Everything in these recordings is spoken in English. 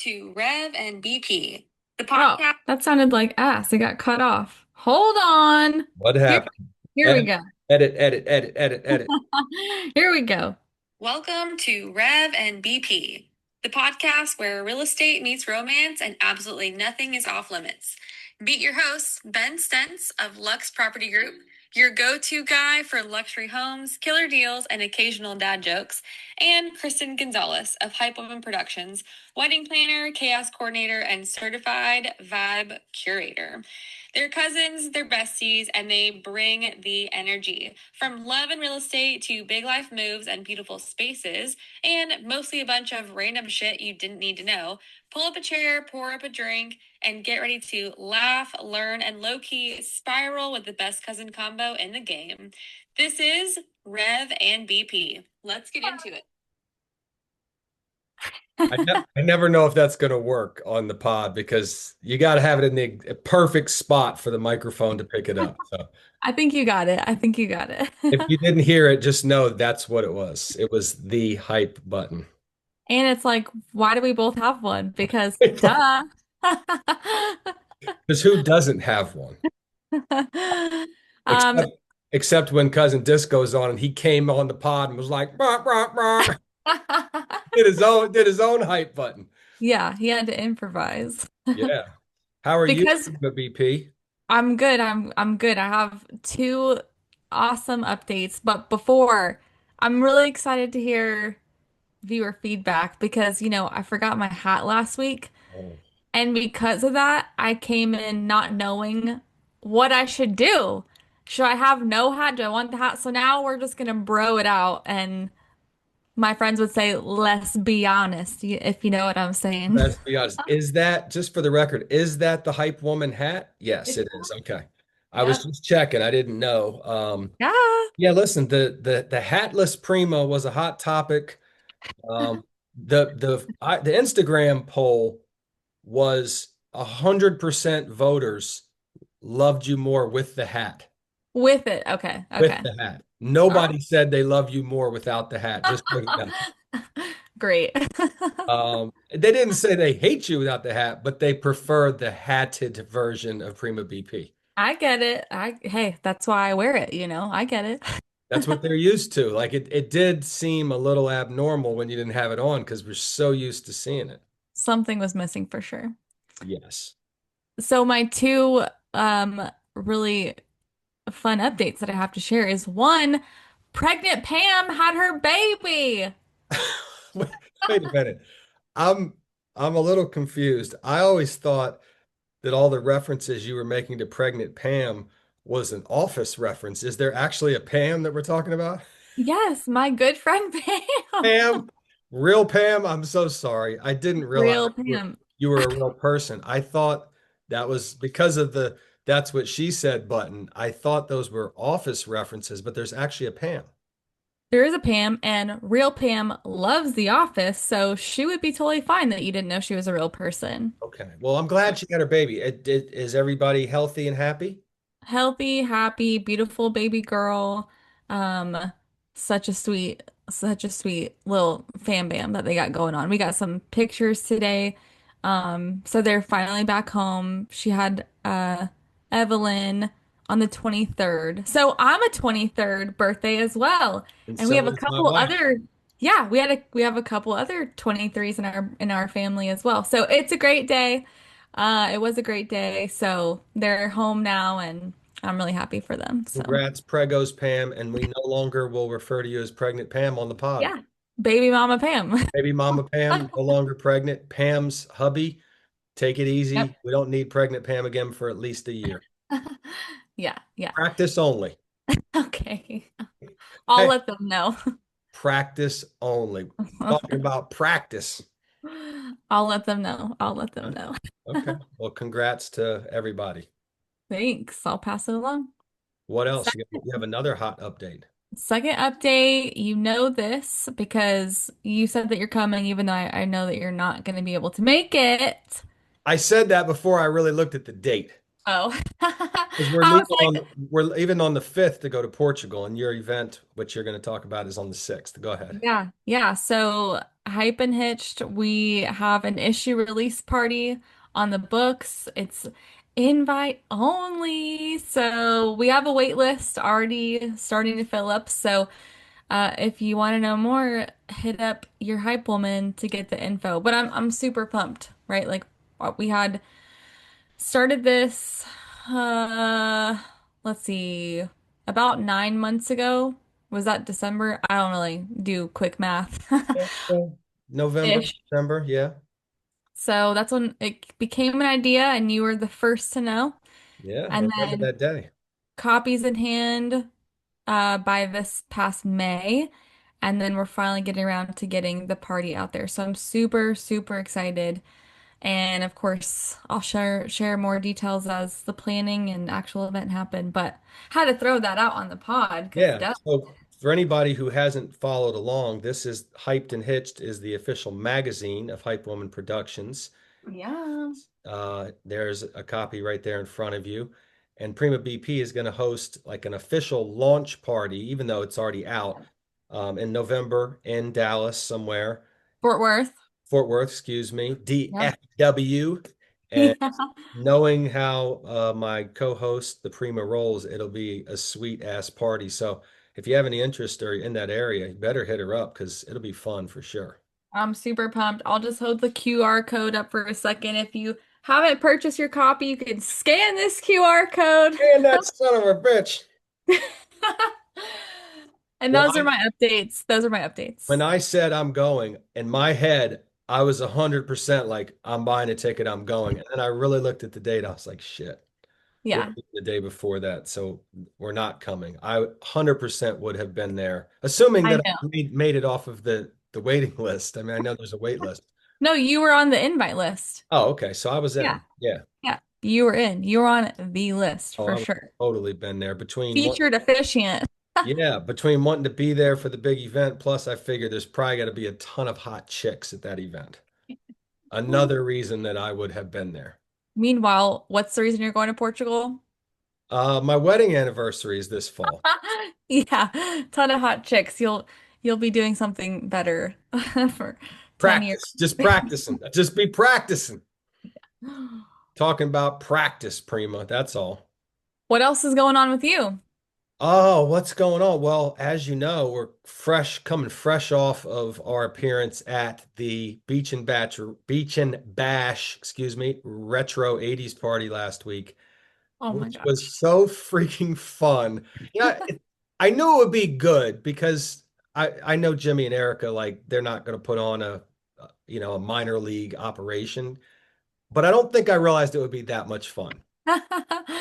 to Rev and BP, the Oh, podcast. that sounded like ass. It got cut off. Hold on. What Here, happened? here we Edit, go. edit, edit, edit, edit, edit. Here we go. Welcome to Rev and BP, the podcast where real estate meets romance and absolutely nothing is off limits. Meet your hosts, Ben Stentz of Lux Property Group, your go-to guy for luxury homes, killer deals, and occasional dad jokes, and Kristen Gonzalez of Hype Woman Productions, wedding planner, chaos coordinator, and certified vibe curator. They're cousins, they're besties, and they bring the energy. From love and real estate to big life moves and beautiful spaces, and mostly a bunch of random shit you didn't need to know. Pull up a chair, pour up a drink, and get ready to laugh, learn, and low key spiral with the best cousin combo in the game. This is Rev and BP. Let's get into it. I never know if that's going to work on the pod because you got to have it in the perfect spot for the microphone to pick it up. So I think you got it. I think you got it. if you didn't hear it, just know that's what it was. It was the hype button. And it's like, why do we both have one? Because duh. Because who doesn't have one? Um, Except except when Cousin Disc goes on and he came on the pod and was like, "Brr, brr, brr." Did his own hype button. yeah, he had to improvise. Yeah. How are you, Because BP? I'm good. I'm good. I have two awesome updates, but before, I'm really excited to hear viewer feedback because, I forgot my hat last week, Oh. and because of that, I came in not knowing what I should do. Should I have no hat? Do I want the hat? So now we're just gonna bro it out, and my friends would say, let's be honest, if you know what I'm saying. Let's be honest. Is that, just for the record, is that the hype woman hat? Yes, It's it is. Okay. I was Yep. just checking. I didn't know. Yeah. Yeah, listen, the hatless primo was a hot topic. The Instagram poll was 100% voters loved you more with the hat. With it. Okay. With Okay. the hat. All Nobody said they love you more without the hat. Just so you know. right. Great. They didn't say they hate you without the hat, but they prefer the hatted version of Prima BP. I get it. Hey, that's why I wear it, I get it. That's what they're used to. Like it did seem a little abnormal when you didn't have it on because we're so used to seeing it. Something was missing for sure. Yes. So my two really fun updates that I have to share is one, pregnant Pam had her baby. Wait, wait a minute. I'm I'm a little confused. I always thought that all the references you were making to pregnant Pam was an office reference. Is there actually a Pam that we're talking about? Yes, my good friend Pam. Pam, real Pam, I'm so sorry. I didn't realize Real you were, Pam. you were a real person. I thought that was because of the that's what she said button. I thought those were office references, but there's actually a Pam. There is a Pam, and real Pam loves The Office, so she would be totally fine that you didn't know she was a real person. Okay. Well, I'm glad she got her baby. Is everybody healthy and happy? Healthy, happy, beautiful baby girl. Um, such a sweet little fam bam that they got going on. We got some pictures today. So they're finally back home. She had Evelyn on the 23rd. So I'm a 23rd birthday as well. And And we so have a is my couple wife. other yeah, we have a couple other 23s in our family as well. So it's a great day. It was a great day. So they're home now and I'm really happy for them. So Congrats, Pregos Pam, and we no longer will refer to you as pregnant Pam on the pod. yeah, baby mama Pam. Baby mama Pam, no longer pregnant. Pam's hubby, take it Yep. easy. We don't need pregnant Pam again for at least a year. Yeah, yeah. Practice only. Okay. I'll Hey, let them know. practice only. Talking about practice. I'll let them know. I'll let them Okay. know. Okay. Well, congrats to everybody. Thanks. I'll pass it along. What else? Se- You have another hot update. Second update, you know this because you said that you're coming, even though I know that you're not going to be able to make it. I said that before I really looked at the date. Oh, Because we're I was leaving like, we're even on the 5th to go to Portugal, and your event, which you're going to talk about, is on the 6th. Go ahead. yeah, yeah. So Hype and Hitched, we have an issue release party on the books. It's invite only. So we have a wait list already starting to fill up. So if you want to know more, hit up your hype woman to get the info. But I'm super pumped, right? Like we had started this uh let's see, about 9 months ago. Was that December? I don't really do quick math. Yeah. November, Ish. December, yeah. So that's when it became an idea and you were the first to know. Yeah, I And remember then that day. copies in hand by this past May. And then we're finally getting around to getting the party out there. So I'm super, super excited. And of course, I'll share more details as the planning and actual event happen. But had to throw that out on the pod because Yeah. So for anybody who hasn't followed along, this is Hyped and Hitched is the official magazine of Hype Woman Productions. yeah. There's a copy right there in front of you. And Prima BP is going to host like an official launch party, even though it's already out, in November in Dallas somewhere, Fort Worth. Fort Worth, excuse me, Yep. DFW. And Yeah. knowing how my co-host, the Prima rolls, it'll be a sweet ass party. So if you have any interest or in that area, you better hit her up because it'll be fun for sure. I'm super pumped. I'll just hold the QR code up for a second. If you haven't purchased your copy, you can scan this QR code. And that son of a bitch. And Well, those are my updates. Those are my when updates. I said I'm going, in my head, I was 100% like, I'm buying a ticket, I'm going. And then I really looked at the date. I was like, shit, we're Yeah, the day before that. So we're not coming. I 100% would have been there, assuming I that I know. made it off of the waiting list. I mean, I know there's a wait list. No, you were on the invite list. Oh, okay. So I was Yeah. in. Yeah. Yeah. You were in. You were on the list Oh, for I would sure. totally been there between what, Featured officiant. yeah, between wanting to be there for the big event. Plus, I figured there's probably got to be a ton of hot chicks at that event. Another reason that I would have been there. Meanwhile, what's the reason you're going to Portugal? My wedding anniversary is this fall. Yeah, ton of hot chicks. You'll be doing something better for 10 years. Practice, just practicing. Just be practicing. Talking about practice, Prima. That's all. What else is going on with you? Oh, what's going on? Well, as you know, we're coming fresh off of our appearance at the Beach and Bash, excuse me, retro 80s party last week, Oh my which was gosh. so freaking fun. Yeah, I knew it would be good because I know Jimmy and Erica, like they're not going to put on a minor league operation, but I don't think I realized it would be that much fun. The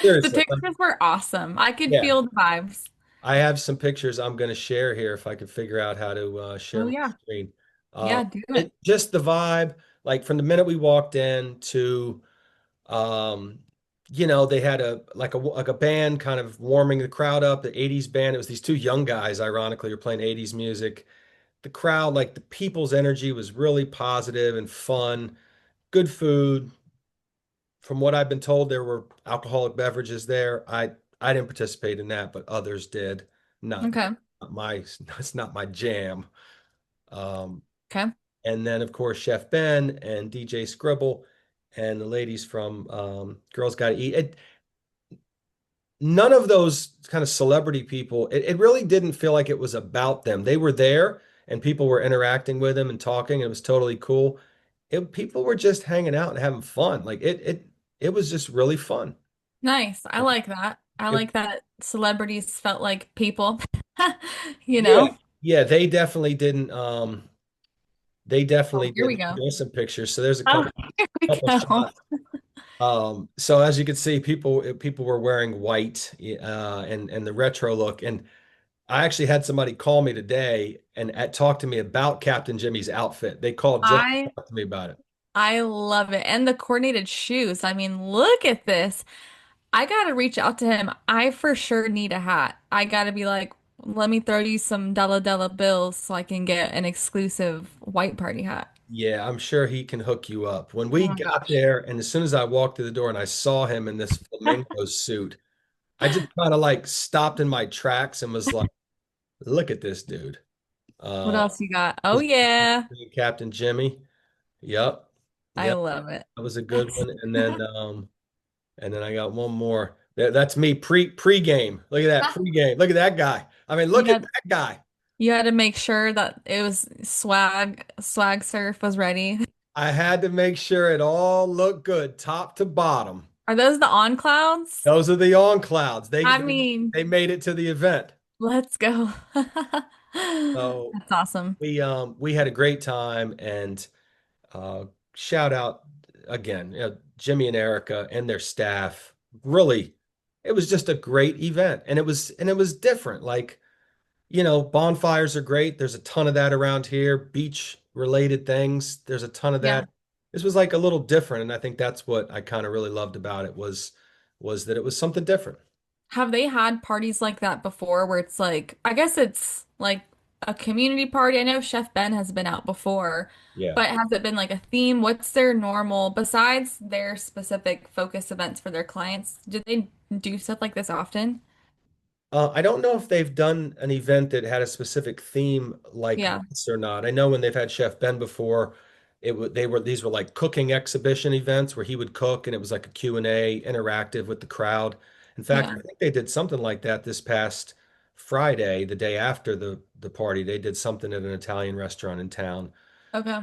Seriously, like, pictures were awesome. I could yeah. feel the vibes. I have some pictures I'm going to share here if I could figure out how to share Oh my yeah. screen. Uh, Yeah, do it. just the vibe, like from the minute we walked in to, um, they had a band kind of warming the crowd up, the 80s band. It was these two young guys, ironically, were playing 80s music. The crowd, like the people's energy was really positive and fun. Good food. From what I've been told, there were alcoholic beverages there. I didn't participate in that, but others did. Not, Okay. not my, it's not my jam. Um, Okay. and then of course Chef Ben and DJ Scribble and the ladies from Girls Gotta Eat. None of those kind of celebrity people. It really didn't feel like it was about them. They were there and people were interacting with them and talking. It was totally cool. People were just hanging out and having fun. Like it was just really fun. Nice. I like that. I It- like that celebrities felt like people, you yeah, know? yeah, they Oh, definitely here we didn't. go. There's some pictures. So there's a Oh, couple here we couple go. shots. So as you can see, people were wearing white and the retro look. And I actually had somebody call me today and talk to me about Captain Jimmy's outfit. They called just to I talk to me about it. I love it. And the coordinated shoes. I mean, look at this. I gotta reach out to him. I for sure need a hat. I gotta be like, let me throw you some dollar bills so I can get an exclusive white party hat. Yeah, I'm sure he can hook you up. When we Oh my got gosh. there, and as soon as I walked through the door and I saw him in this flamingo suit, I just kind of like stopped in my tracks and was like, look at this dude. What Uh, else you got? Oh was yeah. Captain Jimmy. Yep. I Yep. love it. That was a good That's one. And then I got one more. That's me pre-game. Look at that pre-game. Look at that guy. I mean, you look at had that guy. you had to make sure that it was swag surf was ready. I had to make sure it all looked good, top to bottom. Are those the on clouds? Those are the on clouds. They I they, mean, they made it to the event. let's go. So That's awesome. we had a great time and uh shout out again, Jimmy and Erica and their staff. Really, it was just a great event and it was different. Like, bonfires are great. There's a ton of that around here. Beach related things. There's a ton of Yeah. that. This was like a little different, and I think that's what I kind of really loved about it was that it was something different. Have they had parties like that before where it's like, I guess it's like a community party? I know Chef Ben has been out before, Yeah. but has it been like a theme? What's their normal, besides their specific focus events for their clients? Do they do stuff like this often? I don't know if they've done an event that had a specific theme like Yeah. this or not. I know when they've had Chef Ben before, these were like cooking exhibition events where he would cook and it was like a Q&A interactive with the crowd. In fact, Yeah. I think they did something like that this past Friday, the day after the party. They did something at an Italian restaurant in town. Okay.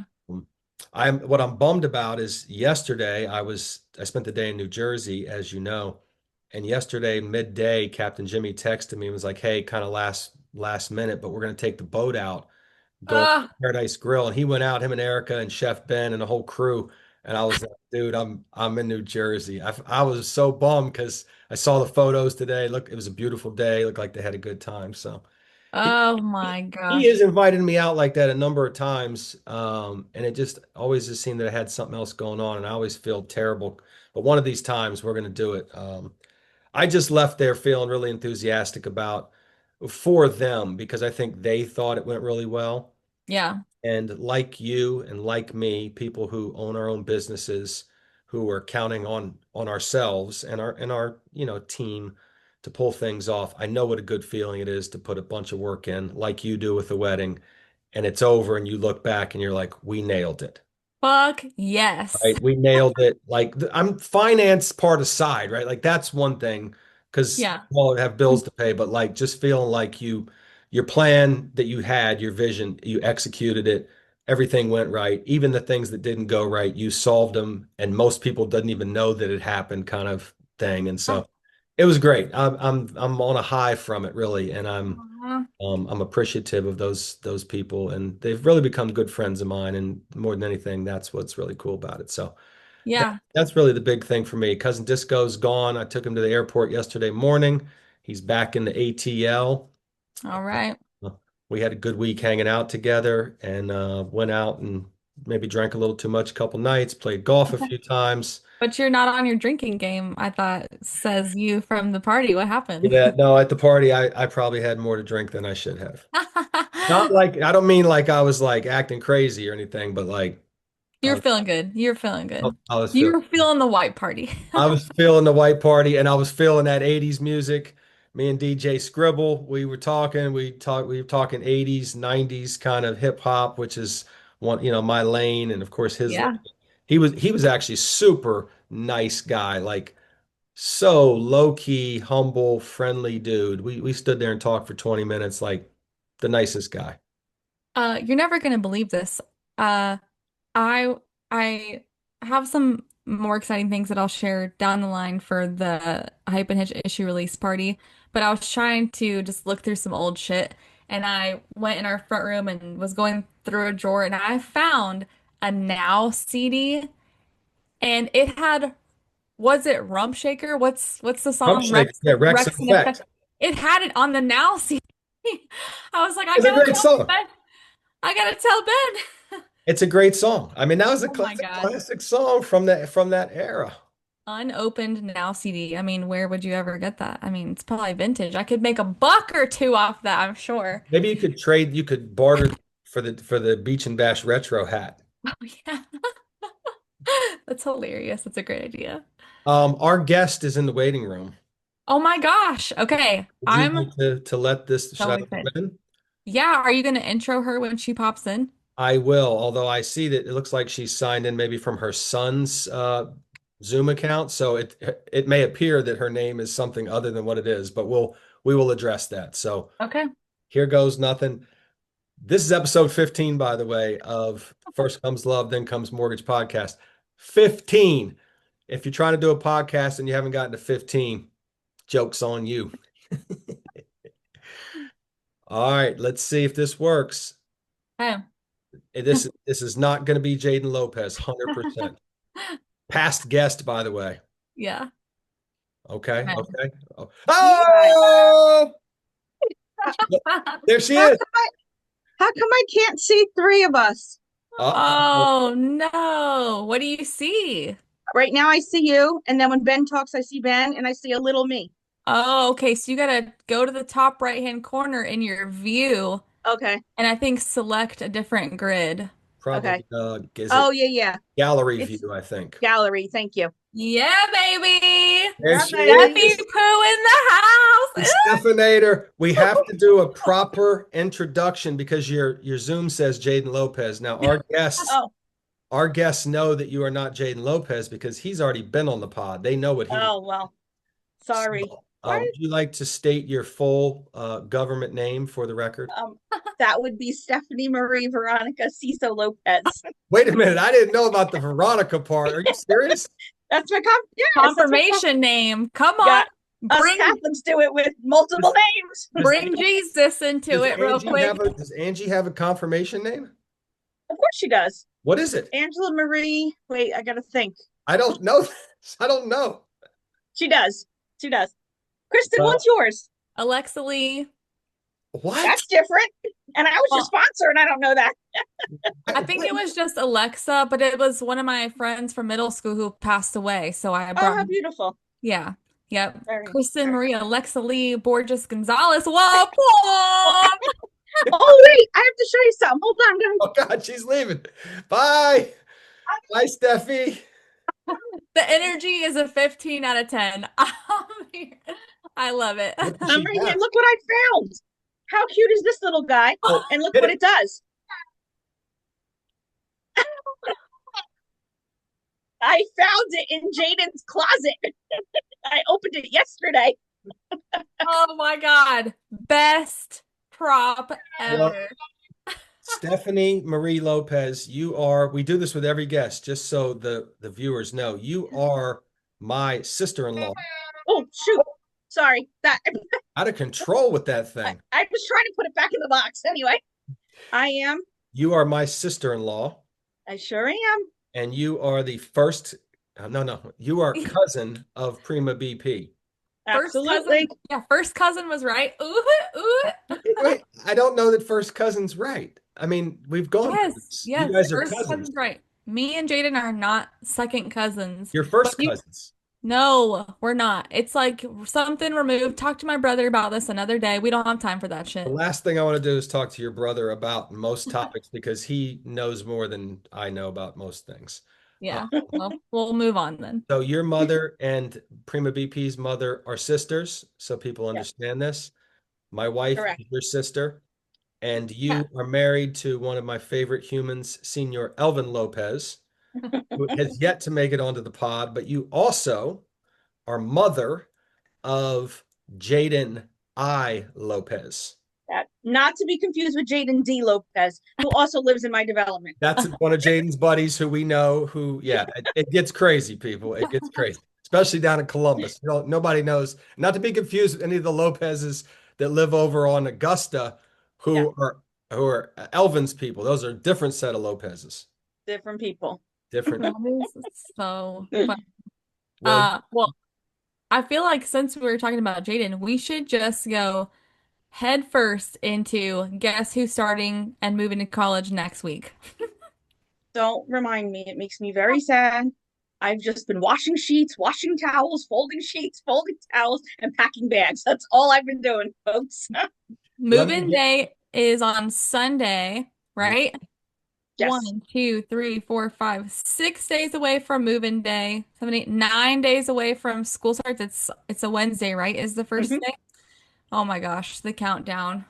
Um, what I'm bummed about is yesterday I spent the day in New Jersey, as you know, and yesterday midday, Captain Jimmy texted me and was like, "Hey, kind of last minute, but we're going to take the boat out, go to Ah, Paradise Grill." And he went out, him and Erica and Chef Ben and the whole crew. And I was like, "Dude, I'm in New Jersey." I was so bummed because I saw the photos today. Look, it was a beautiful day. Looked like they had a good time. So. He, oh he my he has gosh. invited me out like that a number of times, and it just always just seemed that I had something else going on, and I always feel terrible. But one of these times we're going to do it. I just left there feeling really enthusiastic about for them because I think they thought it went really well. Yeah. And like you and like me, people who own our own businesses, who are counting on ourselves and our team to pull things off. I know what a good feeling it is to put a bunch of work in, like you do with the wedding, and it's over, and you look back and you're like, we nailed it. Fuck yes. Right? We nailed it. Like I'm finance part aside, right? Like that's one thing because Yeah. we all have bills to pay, but like just feeling like your plan that you had, your vision, you executed it, everything went right. Even the things that didn't go right, you solved them, and most people didn't even know that it happened, kind of thing. And so it was great. I'm on a high from it, really, and Uh-huh. I'm appreciative of those people, and they've really become good friends of mine. And more than anything, that's what's really cool about it. So Yeah. that's really the big thing for me. Cousin Disco's gone. I took him to the airport yesterday morning. He's back in the ATL. All right. Uh, We had a good week hanging out together and went out and maybe drank a little too much a couple nights, played golf a few times. But you're not on your drinking game, I thought, says you from the party. What happened? Yeah, no, at the party, I probably had more to drink than I should have. Not like, I don't mean like I was like acting crazy or anything, but like I You're was, feeling good. You're feeling good. I was feeling. You're feeling the white party. I was feeling the white party and I was feeling that 80s music. Me and DJ Scribble, we were talking 80s, 90s kind of hip hop, which is my lane and of course his lane. Yeah. He was actually super nice guy, like so low key, humble, friendly dude. We stood there and talked for 20 minutes, like the nicest guy. You're never gonna believe this. Uh, I I have some more exciting things that I'll share down the line for the Hype and Hitch issue release party. But I was trying to just look through some old shit, and I went in our front room and was going through a drawer, and I found a Now CD, and it had, was it Rump Shaker? What's the Pump song? shake, yeah, Rex Rex and and Effect. Effect. It had it on the Now CD. I was like, I It's a gotta great tell song. Ben. I gotta tell Ben. It's a great song. I mean, that was a Oh my classic, God. classic song from that era. Unopened Now CD. I mean, where would you ever get that? I mean, it's probably vintage. I could make a buck or two off that, I'm sure. Maybe you could barter for the Beach and Bash retro hat. Oh yeah. That's hilarious. That's a great idea. Our guest is in the waiting room. Oh my gosh. Okay. Would you I'm like to let this, should so I let excited. him in? Yeah, are you going to intro her when she pops in? I will, although I see that it looks like she's signed in maybe from her son's Zoom account, so it may appear that her name is something other than what it is, but we will address that. So Okay. here goes nothing. This is episode 15, by the way, of First Comes Love, Then Comes Mortgage podcast. 15. If you're trying to do a podcast and you haven't gotten to 15, joke's on you. All right, let's see if this works. Okay. This is not going to be Jaden Lopez, 100%. Past guest, by the way. Yeah. Okay, okay. Oh, Hi. oh! There she How is. come I can't see three of us? Uh-oh. Oh no. What do you see? Right now I see you, and then when Ben talks, I see Ben, and I see a little me. Oh, okay. So you gotta go to the top right-hand corner in your view, Okay, and I think select a different grid. okay. Probably, is it Oh yeah. gallery It's view, I think. gallery. Thank you. Yeah, baby. There Yeah, she baby. Steffi is. Pooh in the house. Stephanator. We have to do a proper introduction because your Zoom says Jaden Lopez. Now, Oh, our guests know that you are not Jaden Lopez because he's already been on the pod. They know what he looks oh well. like. Sorry. So, What? would you like to state your full government name for the record? That would be Stephanie Marie Veronica Ciso Lopez. Wait a minute. I didn't know about the Veronica part. Are you serious? That's my yes, Confirmation name. Come on. Yeah. Us Bring Catholics do it with multiple names. bring Jesus into it real quick. Does Angie have a confirmation name? Of course she does. What is it? Angela Marie. Wait, I gotta think. I don't know this. I don't know. She does. She does. Kristen, Well, what's yours? Alexa Lee. What? That's different. And I was your Well, sponsor, and I don't know that. I think it was just Alexa, but it was one of my friends from middle school who passed away. So I Oh, brought, how beautiful. yeah, yep. Very, Kristen very. Maria, Alexa Lee, Borges Gonzalez. Whoa, boy! Oh, wait, I have to show you something. Hold on. Oh God, she's leaving. Bye. Bye, Steffi. The energy is a 15 out of 10. I love it. What does I'm she right here. have? Look what I found. How cute is this little guy? Oh, And look hit what it. it does. I found it in Jaden's closet. I opened it yesterday. Oh my God. Best prop Well, ever. Stephanie Marie Lopez, we do this with every guest, just so the viewers know, you are my sister-in-law. Oh, shoot. Sorry. That Out of control with that thing. I was trying to put it back in the box. Anyway, I am. You are my sister-in-law, I sure am. and you are the first, no, you are cousin of Prima BP. First Absolutely. cousin. Yeah, first cousin was right. Ooh, ooh. Wait, I don't know that first cousin's right. I mean, we've gone through Yes, this. yes. You guys are First cousins. cousin's right. Me and Jaden are not second cousins. You're first But you- cousins. No, we're not. It's like something removed. Talk to my brother about this another day. We don't have time for that The shit. last thing I want to do is talk to your brother about most topics because he knows more than I know about most things. Yeah. Well, we'll move on then. So your mother and Prima BP's mother are sisters, so people Yes. understand this. My wife Correct. is your sister, and you Yeah. are married to one of my favorite humans, Senor Elvin Lopez, who has yet to make it onto the pod, but you also are mother of Jaden I. Lopez. Not to be confused with Jaden D. Lopez, who also lives in my development. That's one of Jaden's buddies who we know who, yeah, it gets crazy, people. It gets crazy, especially down in Columbus. Nobody knows, not to be confused with any of the Lopez's that live over on Augusta who are Elvin's people. Those are a different set of Lopez's. Different people. Different. That is so Mm. fun. Well, Well, I feel like since we were talking about Jaden, we should just go head first into guess who's starting and moving to college next week. Don't remind me. It makes me very sad. I've just been washing sheets, washing towels, folding sheets, folding towels, and packing bags. That's all I've been doing, folks. Move-in day is on Sunday, right? Yes. 1, 2, 3, 4, 5, 6 days away from move-in day. 7, 8, 9 days away from school starts. It's a Wednesday, right? Is the first Mhm. day? Oh my gosh, the countdown.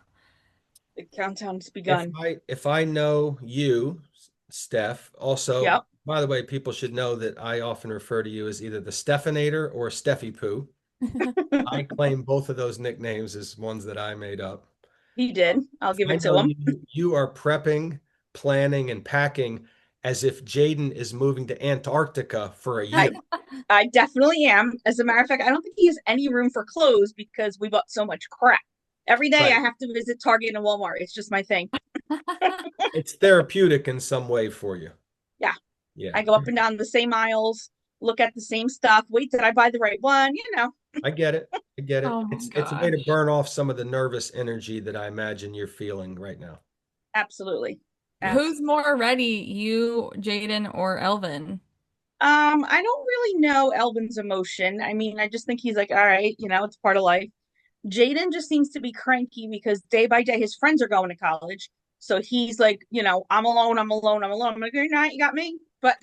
The countdown's If begun. I know you, Steph, also, Yep. by the way, people should know that I often refer to you as either the Stephanator or Steffi Poo. I claim both of those nicknames as ones that I made up. He did. I'll If give I it know to him. you are prepping, planning, and packing as if Jaden is moving to Antarctica for a year. I I definitely am. As a matter of fact, I don't think he has any room for clothes because we bought so much crap. Every day I Right. have to visit Target and Walmart. It's just my thing. It's therapeutic in some way for you. Yeah. Yeah. I go up and down the same aisles, look at the same stuff. Wait, did I buy the right one? You know, I get it. I get it. Oh my It's a way to gosh. burn off some of the nervous energy that I imagine you're feeling right now. absolutely. Yeah. Who's Absolutely. more ready, you, Jaden, or Elvin? I don't really know Elvin's emotion. I mean, I just think he's like, all right, it's part of life. Jaden just seems to be cranky because day by day his friends are going to college. So he's like, I'm alone, I'm alone, I'm alone. I'm like, good night, you got me. But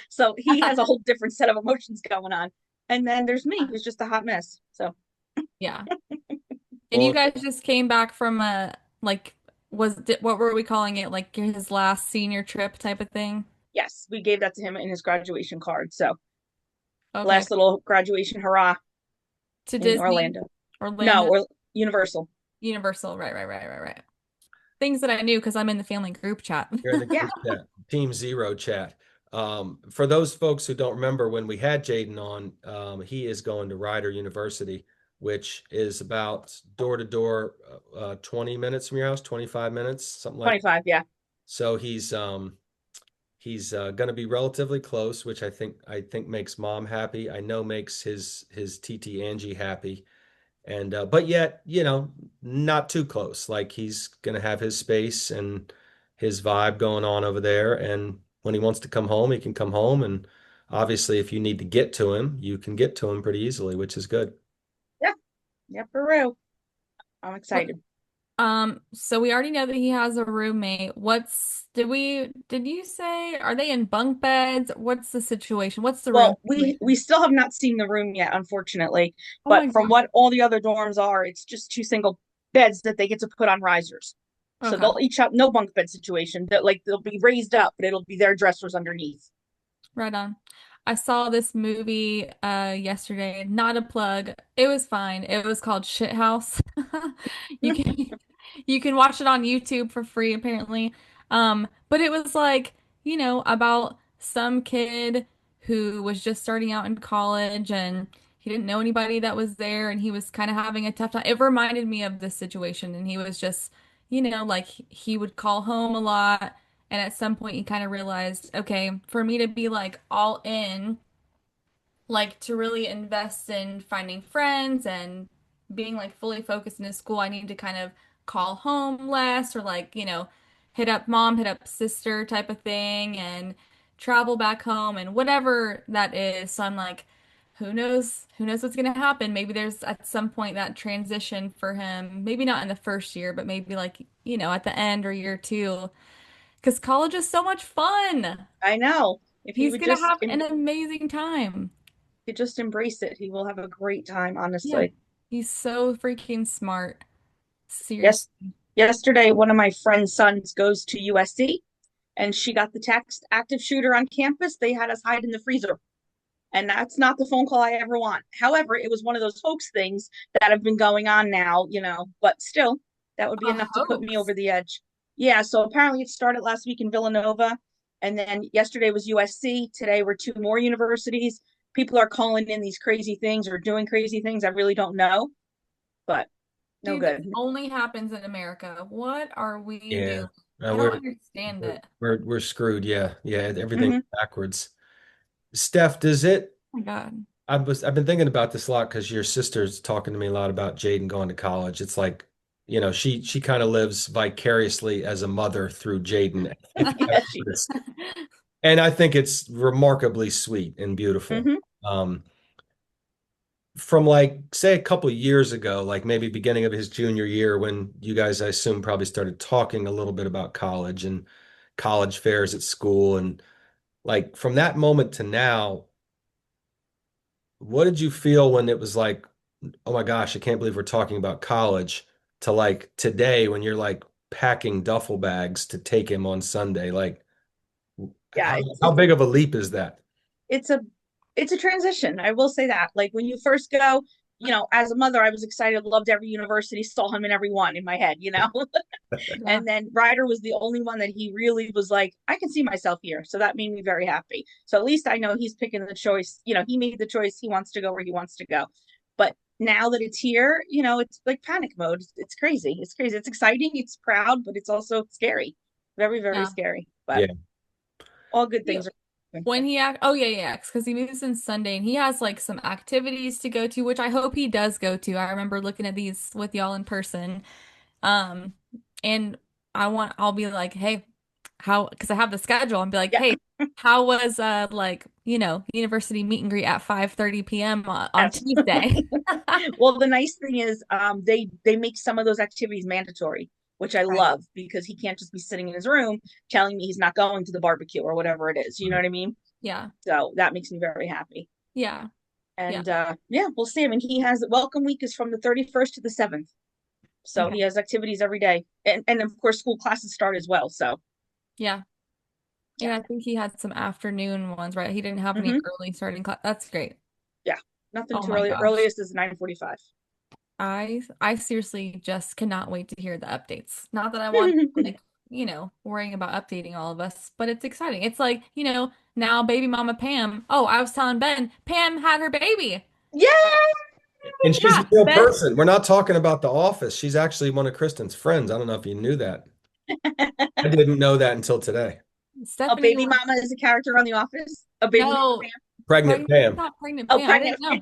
so he has a whole different set of emotions going on. And then there's me, who's just a hot mess. So Yeah. And you Well, guys just came back from a like what were we calling it? Like his last senior trip type of thing? yes, we gave that to him in his graduation card. So Okay, last little graduation hurrah to in Disney, Orlando. No, Orlando, or Universal. Universal. Right. Things that I knew because I'm in the family group chat. you're in the Yeah, group chat, Team Zero chat. For those folks who don't remember when we had Jaden on, he is going to Rider University, which is about door to door, 20 minutes from your house, 25 minutes, something like that. 25. Yeah. So he's going to be relatively close, which I think makes mom happy. I know makes his TT Angie happy. And but yet, not too close. Like he's gonna have his space and his vibe going on over there. And when he wants to come home, he can come home. And obviously, if you need to get to him, you can get to him pretty easily, which is good. Yeah. Yeah, for real. I'm excited. So we already know that he has a roommate. Did you say, are they in bunk beds? What's the situation? What's the room Well, we situation? still have not seen the room yet, unfortunately. Oh But my from God. what all the other dorms are, it's just two single beds that they get to put on risers. So Okay. they'll each have no bunk bed situation. That like they'll be raised up, but it'll be their dressers underneath. Right on. I saw this movie yesterday, not a plug. It was fine. It was called Shit House. You can you can watch it on YouTube for free apparently. But it was like, about some kid who was just starting out in college and he didn't know anybody that was there and he was kind of having a tough time. It reminded me of this situation and he was just, like he would call home a lot. And at some point, you kind of realized, okay, for me to be like all in, like to really invest in finding friends and being like fully focused in his school, I need to kind of call home less or like, hit up mom, hit up sister type of thing and travel back home and whatever that is. So I'm like, who knows what's gonna happen? Maybe there's at some point that transition for him, maybe not in the first year, but maybe like, at the end or year two. Because college is so much fun. I know. If he He's would gonna just have an amazing time. could just embrace it, he will have a great time, Yeah. honestly. He's so freaking smart. Yes. Seriously. Yesterday, one of my friend's sons goes to USC and she got the text active shooter on campus. They had us hide in the freezer. And that's not the phone call I ever want. However, it was one of those hoax things that have been going on now, but still, that would be A enough to put me hoax. over the edge. Yeah, so apparently it started last week in Villanova, and then yesterday was USC. Today were two more universities. People are calling in these crazy things or doing crazy things. I really don't know, but no Dude, this good. only happens in America. What are we Yeah. doing? Uh, I don't we're understand we're it. we're screwed. Yeah. Yeah. Everything's Mm-hmm. backwards. Steph, does it? Oh my God. I've been thinking about this a lot because your sister's talking to me a lot about Jaden going to college. It's like, she kind of lives vicariously as a mother through Jaden. Yeah, she does. And I think it's remarkably sweet and beautiful. Mm-hmm. Um, from like, say a couple of years ago, like maybe beginning of his junior year, when you guys, I assume, probably started talking a little bit about college and college fairs at school. And like from that moment to now, what did you feel when it was like, oh my gosh, I can't believe we're talking about college, to like today when you're like, packing duffel bags to take him on Sunday. Like, Yeah, how big of a leap is that? it's a it's a transition. I will say that. Like when you first go, as a mother, I was excited, loved every university, saw him in every one in my head. Yeah. And then Ryder was the only one that he really was like, I can see myself here. So that made me very happy. So at least I know he's picking the choice. He made the choice. He wants to go where he wants to go. But now that it's here, it's like panic mode. It's crazy. It's crazy. It's exciting. It's proud, but it's also scary. Very, very Yeah. scary. But Yeah. all good Yeah. things are. When oh yeah, because he moves in Sunday and he has like some activities to go to, which I hope he does go to. I remember looking at these with y'all in person. Um, and I'll be like, hey, how, because I have the schedule and be like, Yeah. hey, how was like, university meet and greet at 5:30 p.m. on Yes. Tuesday? Well, the nice thing is, they make some of those activities mandatory, which I Right. love because he can't just be sitting in his room telling me he's not going to the barbecue or whatever it is. You know what I mean? Yeah. So that makes me very happy. Yeah. Yeah. And yeah, we'll see. I mean, he has welcome week is from the 31st to the 7th. So Okay. he has activities every day. And of course school classes start as well. So Yeah. yeah. Yeah, I think he had some afternoon ones, right? He didn't have any Hmm. early starting class. That's great. Yeah. Nothing Oh too my early. gosh. Earliest is 9:45. I seriously just cannot wait to hear the updates. Not that I want like, worrying about updating all of us, but it's exciting. It's like, now baby mama Pam. Oh, I was telling Ben, Pam had her baby. Yeah. And she's a Yeah, real Ben, person. We're not talking about The Office. She's actually one of Kristen's friends. I don't know if you knew that. I didn't know that until today. A Stephanie baby was mama is a character on The Office. A baby mama no Pam. Pregnant pregnant, Pam. not pregnant Oh, Pam. I pregnant. didn't know.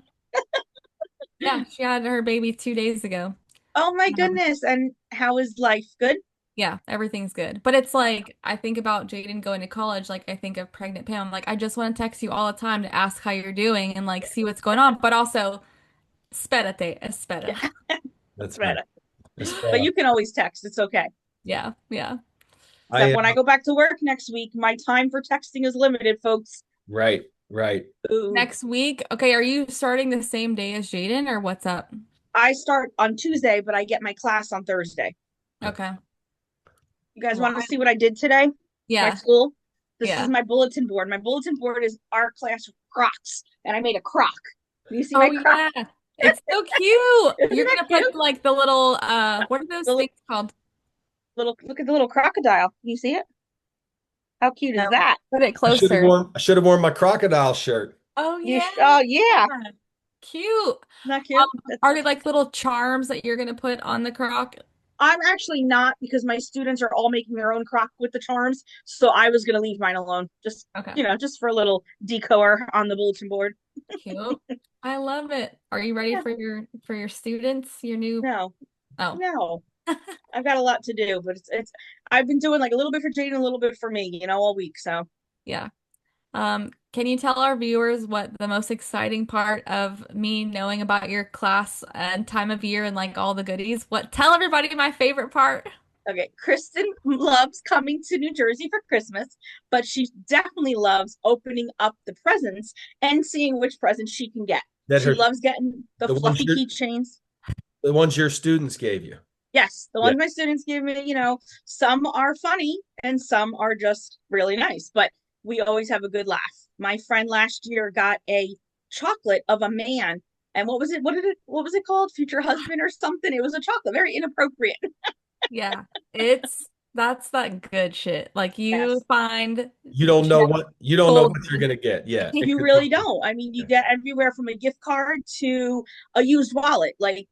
Yeah, she had her baby 2 days ago. Oh my Um, goodness. And how is life? Good? Yeah, everything's good. But it's like I think about Jaden going to college, like I think of pregnant Pam. I'm like, I just want to text you all the time to ask how you're doing and like see what's going on. But also, spera. Yeah. It's That's right. better. That's But you can always text. It's okay. Yeah, yeah. I Except when I go back to work next week, my time for texting is limited, folks. right, right. Ooh. Next week, okay, are you starting the same day as Jaden or what's up? I start on Tuesday, but I get my class on Thursday. Okay. You guys Well, want to see what I did today? My yeah, school. This is yeah. my bulletin board. My bulletin board is our class Crocs, and I made a croc. Do you see my Oh croc? yeah. It's so cute. Isn't You're that gonna cute? put like the little what are those The things called? little look at the little crocodile. Can you see it? How cute No. is that? Put it closer. I should have worn my crocodile shirt. Oh You yeah. oh yeah, Cute. not cute. Are they like little charms that you're gonna put on the croc? I'm actually not because my students are all making their own crock with the charms. So I was gonna leave mine alone. Just Okay. just for a little decor on the bulletin board. Cute. I love it. Are you ready Yeah. for your students? Your new No, Oh, no. I've got a lot to do, but it's I've been doing like a little bit for Jade and a little bit for me, all week. So yeah. Can you tell our viewers what the most exciting part of me knowing about your class and time of year and like all the goodies? Tell everybody my favorite part. okay, Kristen loves coming to New Jersey for Christmas, but she definitely loves opening up the presents and seeing which presents she can get. That She her loves getting the the ones fluffy your keychains. the ones your students gave you. Yes, the Yeah. ones my students give me, some are funny and some are just really nice, but we always have a good laugh. My friend last year got a chocolate of a man. And what was it? What was it called? Future husband or something? It was a chocolate, very inappropriate. Yeah, that's that good shit. Like you Yes. find You don't know gold. what you're gonna get. Yeah. It You could be. really don't. I mean, you get everywhere from a gift card to a used wallet, like,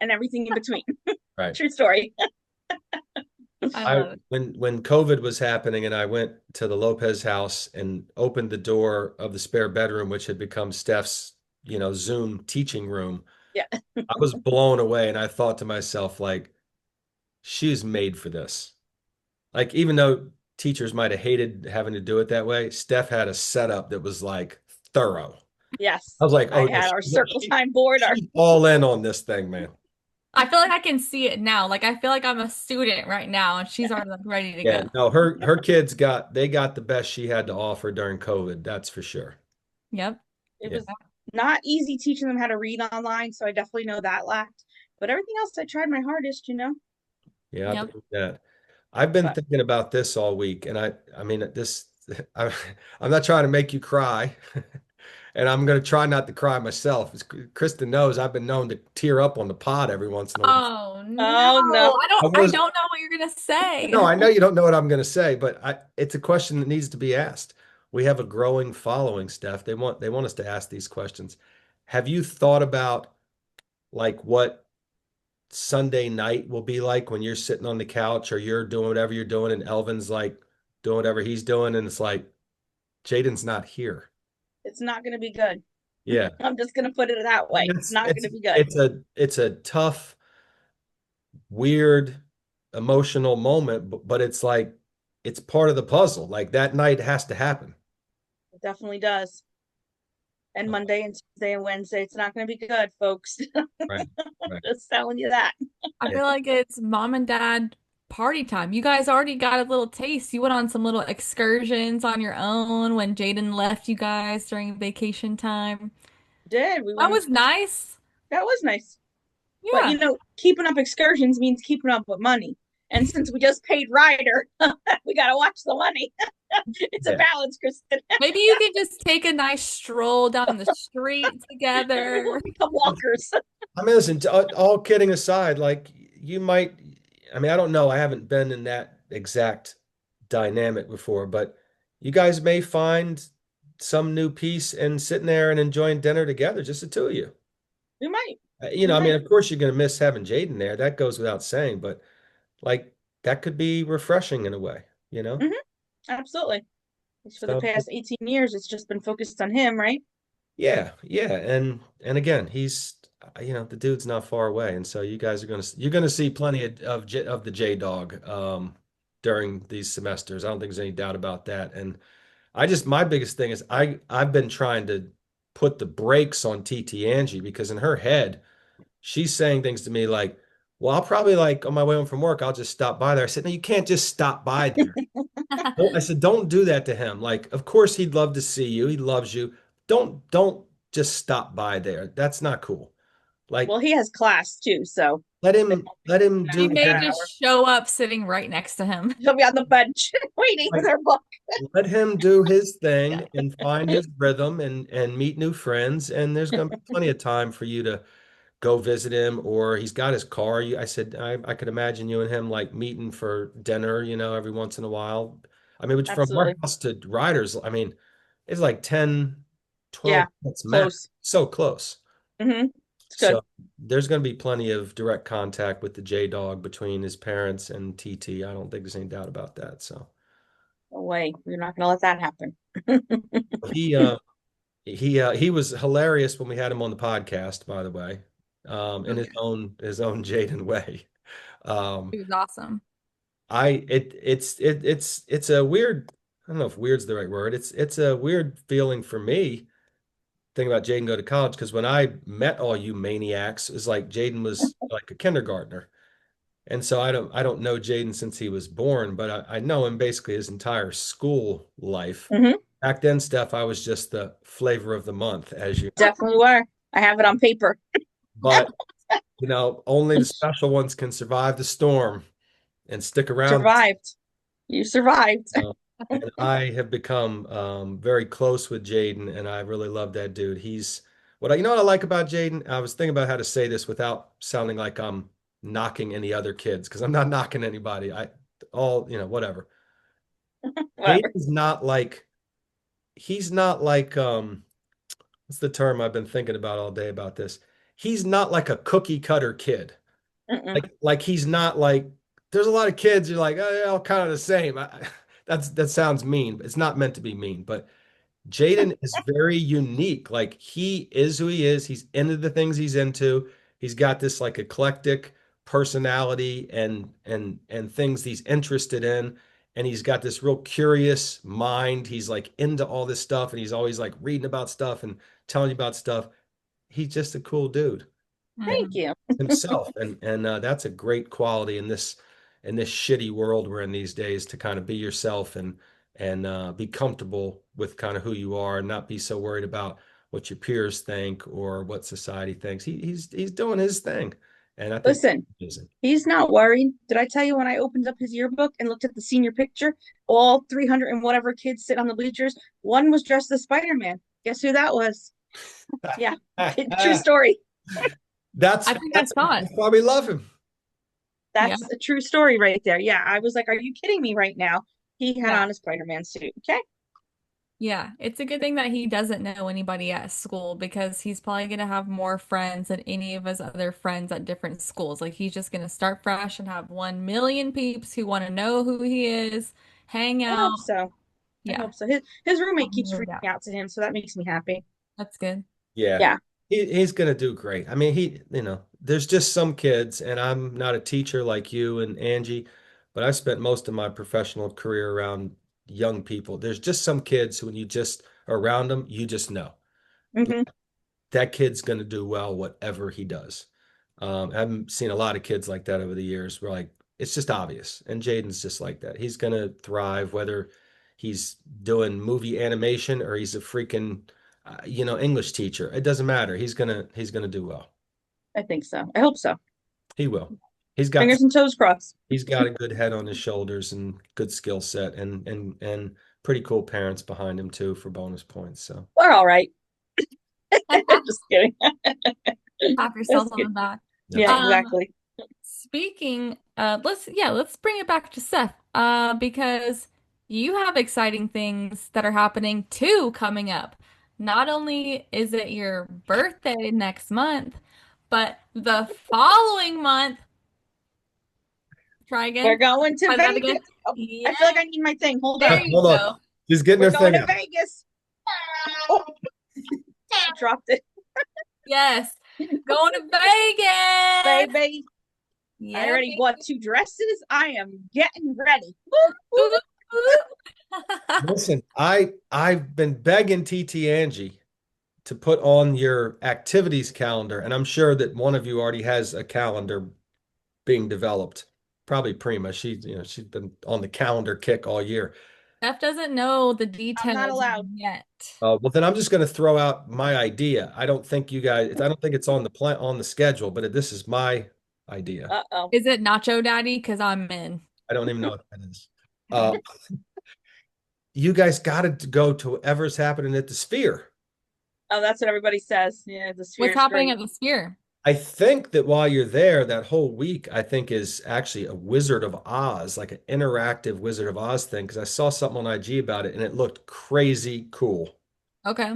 and everything in between. Right. True story. I love it. When COVID was happening and I went to the Lopez house and opened the door of the spare bedroom, which had become Steph's, Zoom teaching room, Yeah. I was blown away and I thought to myself, like, she's made for this. Like, even though teachers might have hated having to do it that way, Steph had a setup that was like thorough. Yes. I was like, I oh no, had our circle time board, our she's all in on this thing, man. I feel like I can see it now. Like I feel like I'm a student right now and she's already like ready to Yeah, go. no, her kids got the best she had to offer during COVID, that's for sure. Yep. it Yeah. was not easy teaching them how to read online, so I definitely know that lacked. But everything else I tried my hardest. Yeah, I Yep. believe that. I've been But thinking about this all week, and I mean, this, I, I'm not trying to make you cry, and I'm going to try not to cry myself. As Kristen knows, I've been known to tear up on the pod every once in a while. Oh no. oh no, I I was, don't know what you're gonna no, say. I know you don't know what I'm going to say, but it's a question that needs to be asked. We have a growing following, Steph. They want us to ask these questions. Have you thought about like what Sunday night will be like when you're sitting on the couch or you're doing whatever you're doing and Elvin's like doing whatever he's doing and it's like Jaden's not here. it's not going to be good. Yeah. I'm just going to put it that way. It's It's not going it's to be good. it's a tough, weird, emotional moment, but it's like it's part of the puzzle. Like that night has to happen. It definitely does. And Monday and Tuesday and Wednesday, it's not going to be good, folks. Right. Right. Just telling you that. I Yeah. feel like it's mom and dad party time. You guys already got a little taste. You went on some little excursions on your own when Jaden left you guys during vacation time. Did we That went? was nice. That was nice. But Yeah. keeping up excursions means keeping up with money. And since we just paid Ryder, we got to watch the money. It's a Yeah. balance, Kristen. Maybe you can just take a nice stroll down the street We'll together. become walkers. I mean, listen, all kidding aside, like you might, I mean, I don't know. I haven't been in that exact dynamic before, but you guys may find some new piece and sitting there and enjoying dinner together, just the two of you. We might. I We mean, might. of course, you're going to miss having Jaden there. That goes without saying, but like that could be refreshing in a way, you know? Hmm. Absolutely. It's for the So past 18 years, it's just been focused on him, right? yeah, yeah, and again, he's the dude's not far away, and so you guys are you're gonna see plenty of the J Dog during these semesters. I don't think there's any doubt about that. And my biggest thing is I've been trying to put the brakes on TT Angie because in her head she's saying things to me like, "Well, I'll probably like on my way home from work, I'll just stop by there." I said, "No, you can't just stop by there." I said, don't do that to him. Like, of course he'd love to see you. He loves you. Don't just stop by there. That's not cool. Well, Like, he has class too, so they let him won't She do make may that his just hour. show up sitting right next to him. She'll be on the bench waiting with like her book. let him do his Yeah, thing and find his rhythm and meet new friends. And there's gonna be plenty of time for you to go visit him, or he's got his car. I said I could imagine you and him like meeting for dinner, every once in a while. I mean, which from our absolutely. house to Ryder's, I mean, it's like 10, Yeah, 12 minutes max. close. So close. Hmm. It's good. So there's going to be plenty of direct contact with the J Dog between his parents and TT. I don't think there's any doubt about that. So No way. We're not going to let that happen. he uh he was hilarious when we had him on the podcast, by the way, in Okay. his own Jaden way. Um, It was awesome. it's a weird, I don't know if weird's the right word. It's a weird feeling for me thinking about Jaden go to college because when I met all you maniacs, it was like Jaden was like a kindergartner. And so I don't know Jaden since he was born, but I know him basically his entire school life. Hmm. Back then, Steph, I was just the flavor of the month, as you know. Definitely were. I have it on paper. But only the special ones can survive the storm and stick around. Survived. You survived. And I have become very close with Jaden, and I really love that dude. What I like about Jaden. I was thinking about how to say this without sounding like I'm knocking any other kids because I'm not knocking anybody. Whatever. Whatever. Jaden's not like he's not like what's the term I've been thinking about all day about this? He's not like a cookie cutter kid. Mm-mm. Like he's not like there's a lot of kids you're like, oh, they're all kind of the same. That sounds mean, but it's not meant to be mean. But Jaden is very unique. Like he is who he is. He's into the things he's into. He's got this like eclectic personality and things he's interested in. And he's got this real curious mind. He's like into all this stuff and he's always like reading about stuff and telling you about stuff. He's just a cool dude Thank Mhm. you. himself, and that's a great quality in this shitty world we're in these days to kind of be yourself and be comfortable with kind of who you are and not be so worried about what your peers think or what society thinks. He's doing his thing, And I think Listen, that's amazing. he's not worried. Did I tell you when I opened up his yearbook and looked at the senior picture, all 300 and whatever kids sit on the bleachers, one was dressed as Spider-Man. Guess who that was? Yeah, true story. I think I saw it. That's why we love him. Yeah. That's a true story right there. Yeah, I was like, are you kidding me right now? He had Yeah. on a Spider-Man suit. Okay. Yeah, it's a good thing that he doesn't know anybody at school because he's probably gonna have more friends than any of his other friends at different schools. Like he's just gonna start fresh and have 1 million peeps who want to know who he is, hang I hope out. so. I Yeah, hope so. His roommate keeps no freaking doubt. out to him, so that makes me happy. That's good. Yeah. Yeah. He's going to do great. I mean, there's just some kids, and I'm not a teacher like you and Angie, but I've spent most of my professional career around young people. There's just some kids who, when you just are around them, you just know Hmm. that kid's going to do well, whatever he does. I've seen a lot of kids like that over the years where like it's just obvious. And Jaden's just like that. He's going to thrive whether he's doing movie animation or he's a freaking, English teacher. It doesn't matter. He's gonna do well. I think so. I hope so. He will. He's got Fingers and toes crossed. he's got a good head on his shoulders and good skill set and pretty cool parents behind him too for bonus points. So We're all right. Just kidding. Pat yourself That's on good. the back. that's Yeah, it. exactly. Speaking, let's bring it back to Seth, because you have exciting things that are happening too coming up. Not only is it your birthday next month, but the following month, try We're again, going to try that again. Vegas. Oh, Yeah, I feel like I need my thing. Hold there on. you Hold on. go. She's getting We're her going thing to out. Vegas. Oh, dropped it. Yes, going to Vegas. Baby. I Yeah, already baby. bought 2 dresses. I am getting ready. Woo, woo. Listen, I've been begging TT Angie to put on your activities calendar, and I'm sure that one of you already has a calendar being developed. Probably Prima. She's been on the calendar kick all year. Steph doesn't know the I'm not details allowed. yet. Well, then I'm just going to throw out my idea. I don't think it's on the plan on the schedule, but this is my idea. Uh-oh. Is it Nacho Daddy? Because I'm in. I don't even know what that is. Uh, you guys got to go to whatever's happening at the Sphere. Oh, that's what everybody says. Yeah, the What's sphere's happening great. at the Sphere? I think that while you're there, that whole week, I think is actually a Wizard of Oz, like an interactive Wizard of Oz thing, because I saw something on IG about it and it looked crazy cool. Okay.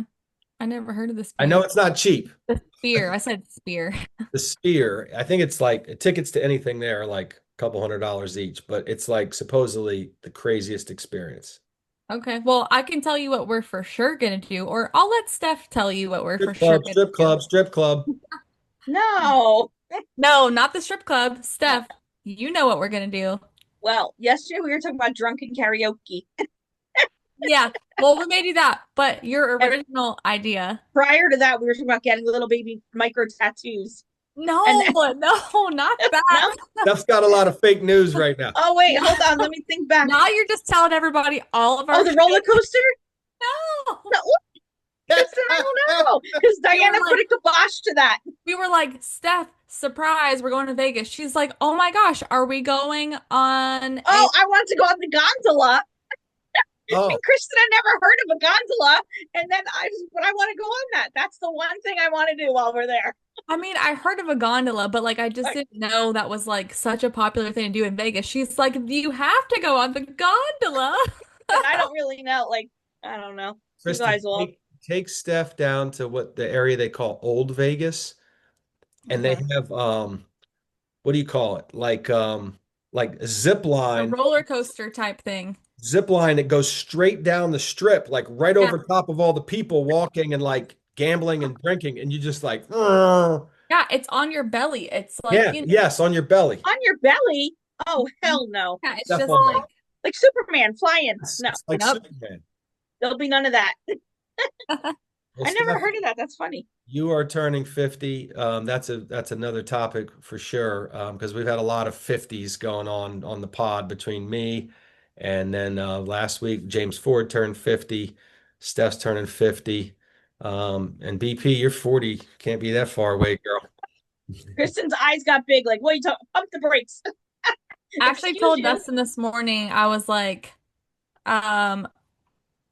I never heard of the I know Sphere. it's not cheap. The Sphere. I said Spear. The Sphere, I think it's like tickets to anything there are like a couple $100 each, but it's like supposedly the craziest experience. Okay. Well, I can tell you what we're for sure gonna do, or I'll let Steph tell you what we're for Strip sure club, gonna strip do. club, strip club. No. No, not the strip club. Steph, you know what we're gonna do. Well, yesterday we were talking about drunken karaoke. Yeah. Well, we may do that, but your And original idea. prior to that, we were talking about getting little baby micro tattoos. And No, then, no, not no. that. Stuff's got a lot of fake news right now. Oh, wait, No. hold on. Let me think back. Now you're just telling everybody all of Oh, our the roller coaster? No. No, listen, I don't know. Because Diana like- put a kibosh to that. We were like, Steph, surprise, we're going to Vegas. She's like, oh my gosh, are we going on Oh, I wanted to go on the gondola. Oh, And Kristen had never heard of a gondola. And then but I want to go on that. That's the one thing I want to do while we're there. I mean, I heard of a gondola, but like I just Like, didn't know that was like such a popular thing to do in Vegas. She's like, you have to go on the gondola. and I don't really know. Like, I don't know. You Kristen, guys will. take Steph down to what the area they call Old Vegas, and they Okay. have what do you call it? Like a A roller coaster type thing. zip line that goes straight down the strip, like right Yeah. over top of all the people walking and like gambling and drinking, and you just like, "Ugh." Yeah, it's on your belly. It's like, Yeah, yes, on your belly. On your belly? Oh, hell no. yeah, it's Steph just on like, that. Like Superman flying. No, It's like Nope. Superman. there'll be none of that. Well, I never Steph, heard of that. That's funny. you are turning 50. That's another topic for sure. Because we've had a lot of 50s going on the pod between me and then last week James Ford turned 50, Steph's turning 50. And BP, you're 40. Can't be that far away, girl. Kristen's eyes got big, like, what are you talking? Pump the brakes. I actually Excuse told you. Dustin this morning, I was like, um,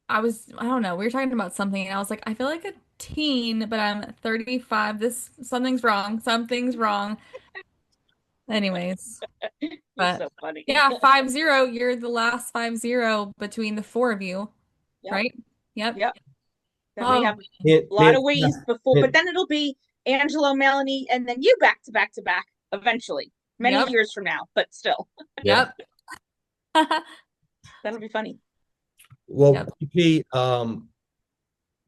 I don't know, we were talking about something, and I was like, I feel like a teen, but I'm 35. Something's wrong. Something's wrong. Anyways, You're but so funny. yeah, 5-0. You're the last 5-0 between the four of you, Yep. right? Yep. Yep. Then we Oh, have man. a lot of ways before, but then it'll be Angelo, Melanie, and then you back to back to back eventually, many Yep. years from now, but still, Yeah. Yep. that'll be funny. Well, Yep. BP,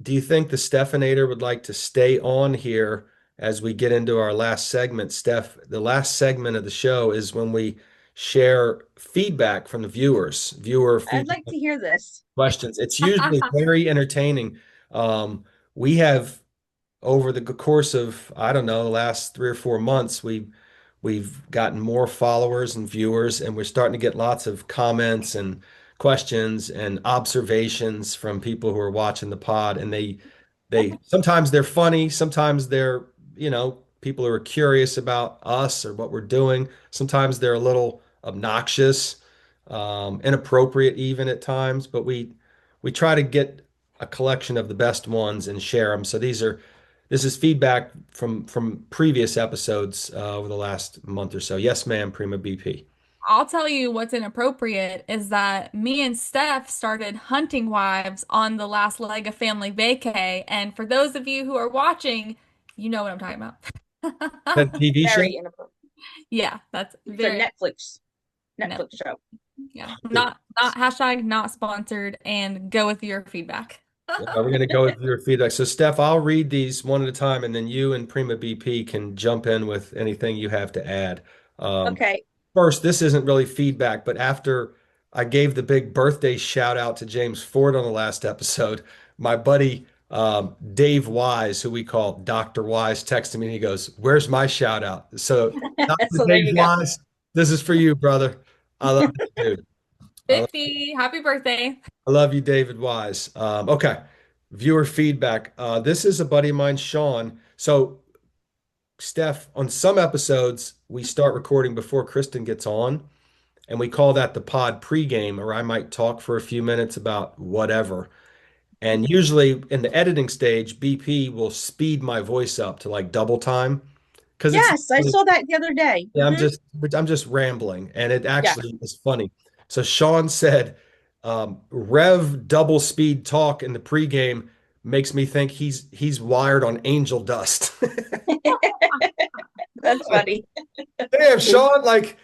do you think the Stephanator would like to stay on here as we get into our last segment? Steph, the last segment of the show is when we share feedback from the viewers, viewer I'd feedback like to hear this. questions. It's usually very entertaining. We have over the course of, I don't know, the last 3 or 4 months, we've gotten more followers and viewers, and we're starting to get lots of comments and questions and observations from people who are watching the pod. And they sometimes they're funny, sometimes they're, people who are curious about us or what we're doing. Sometimes they're a little obnoxious, inappropriate even at times, but we try to get a collection of the best ones and share them. So this is feedback from previous episodes over the last month or so. Yes, ma'am, Prima BP. I'll tell you what's inappropriate is that me and Steph started hunting wives on the last leg of Family Vacay. And for those of you who are watching, you know what I'm talking That about. TV show? Very inappropriate. Yeah, that's It's a very no. Netflix show. Yeah. Not hashtag not sponsored and go with your feedback. We're going to go with your feedback. So, Steph, I'll read these one at a time, and then you and Prima BP can jump in with anything you have to add. Um, Okay. First, this isn't really feedback, but after I gave the big birthday shout out to James Ford on the last episode, my buddy Dave Wise, who we call Dr. Wise, texted me and he goes, "Where's my shout out?" So, Dr. So there Dave you go. Wise, this is for you, brother. I love you, dude. I 50. Happy birthday. I love you, David Wise. Okay. Viewer feedback. This is a buddy of mine, Sean. So, Steph, on some episodes, we start recording before Kristen gets on, and we call that the pod pregame, or I might talk for a few minutes about whatever. And usually in the editing stage, BP will speed my voice up to like double time because it's Yes, I saw that the other day. yeah, I'm just rambling, and it Yeah. actually is funny. So Sean said, "Rev double speed talk in the pregame makes me think he's wired on angel dust." That's Like, funny. damn, Sean, like,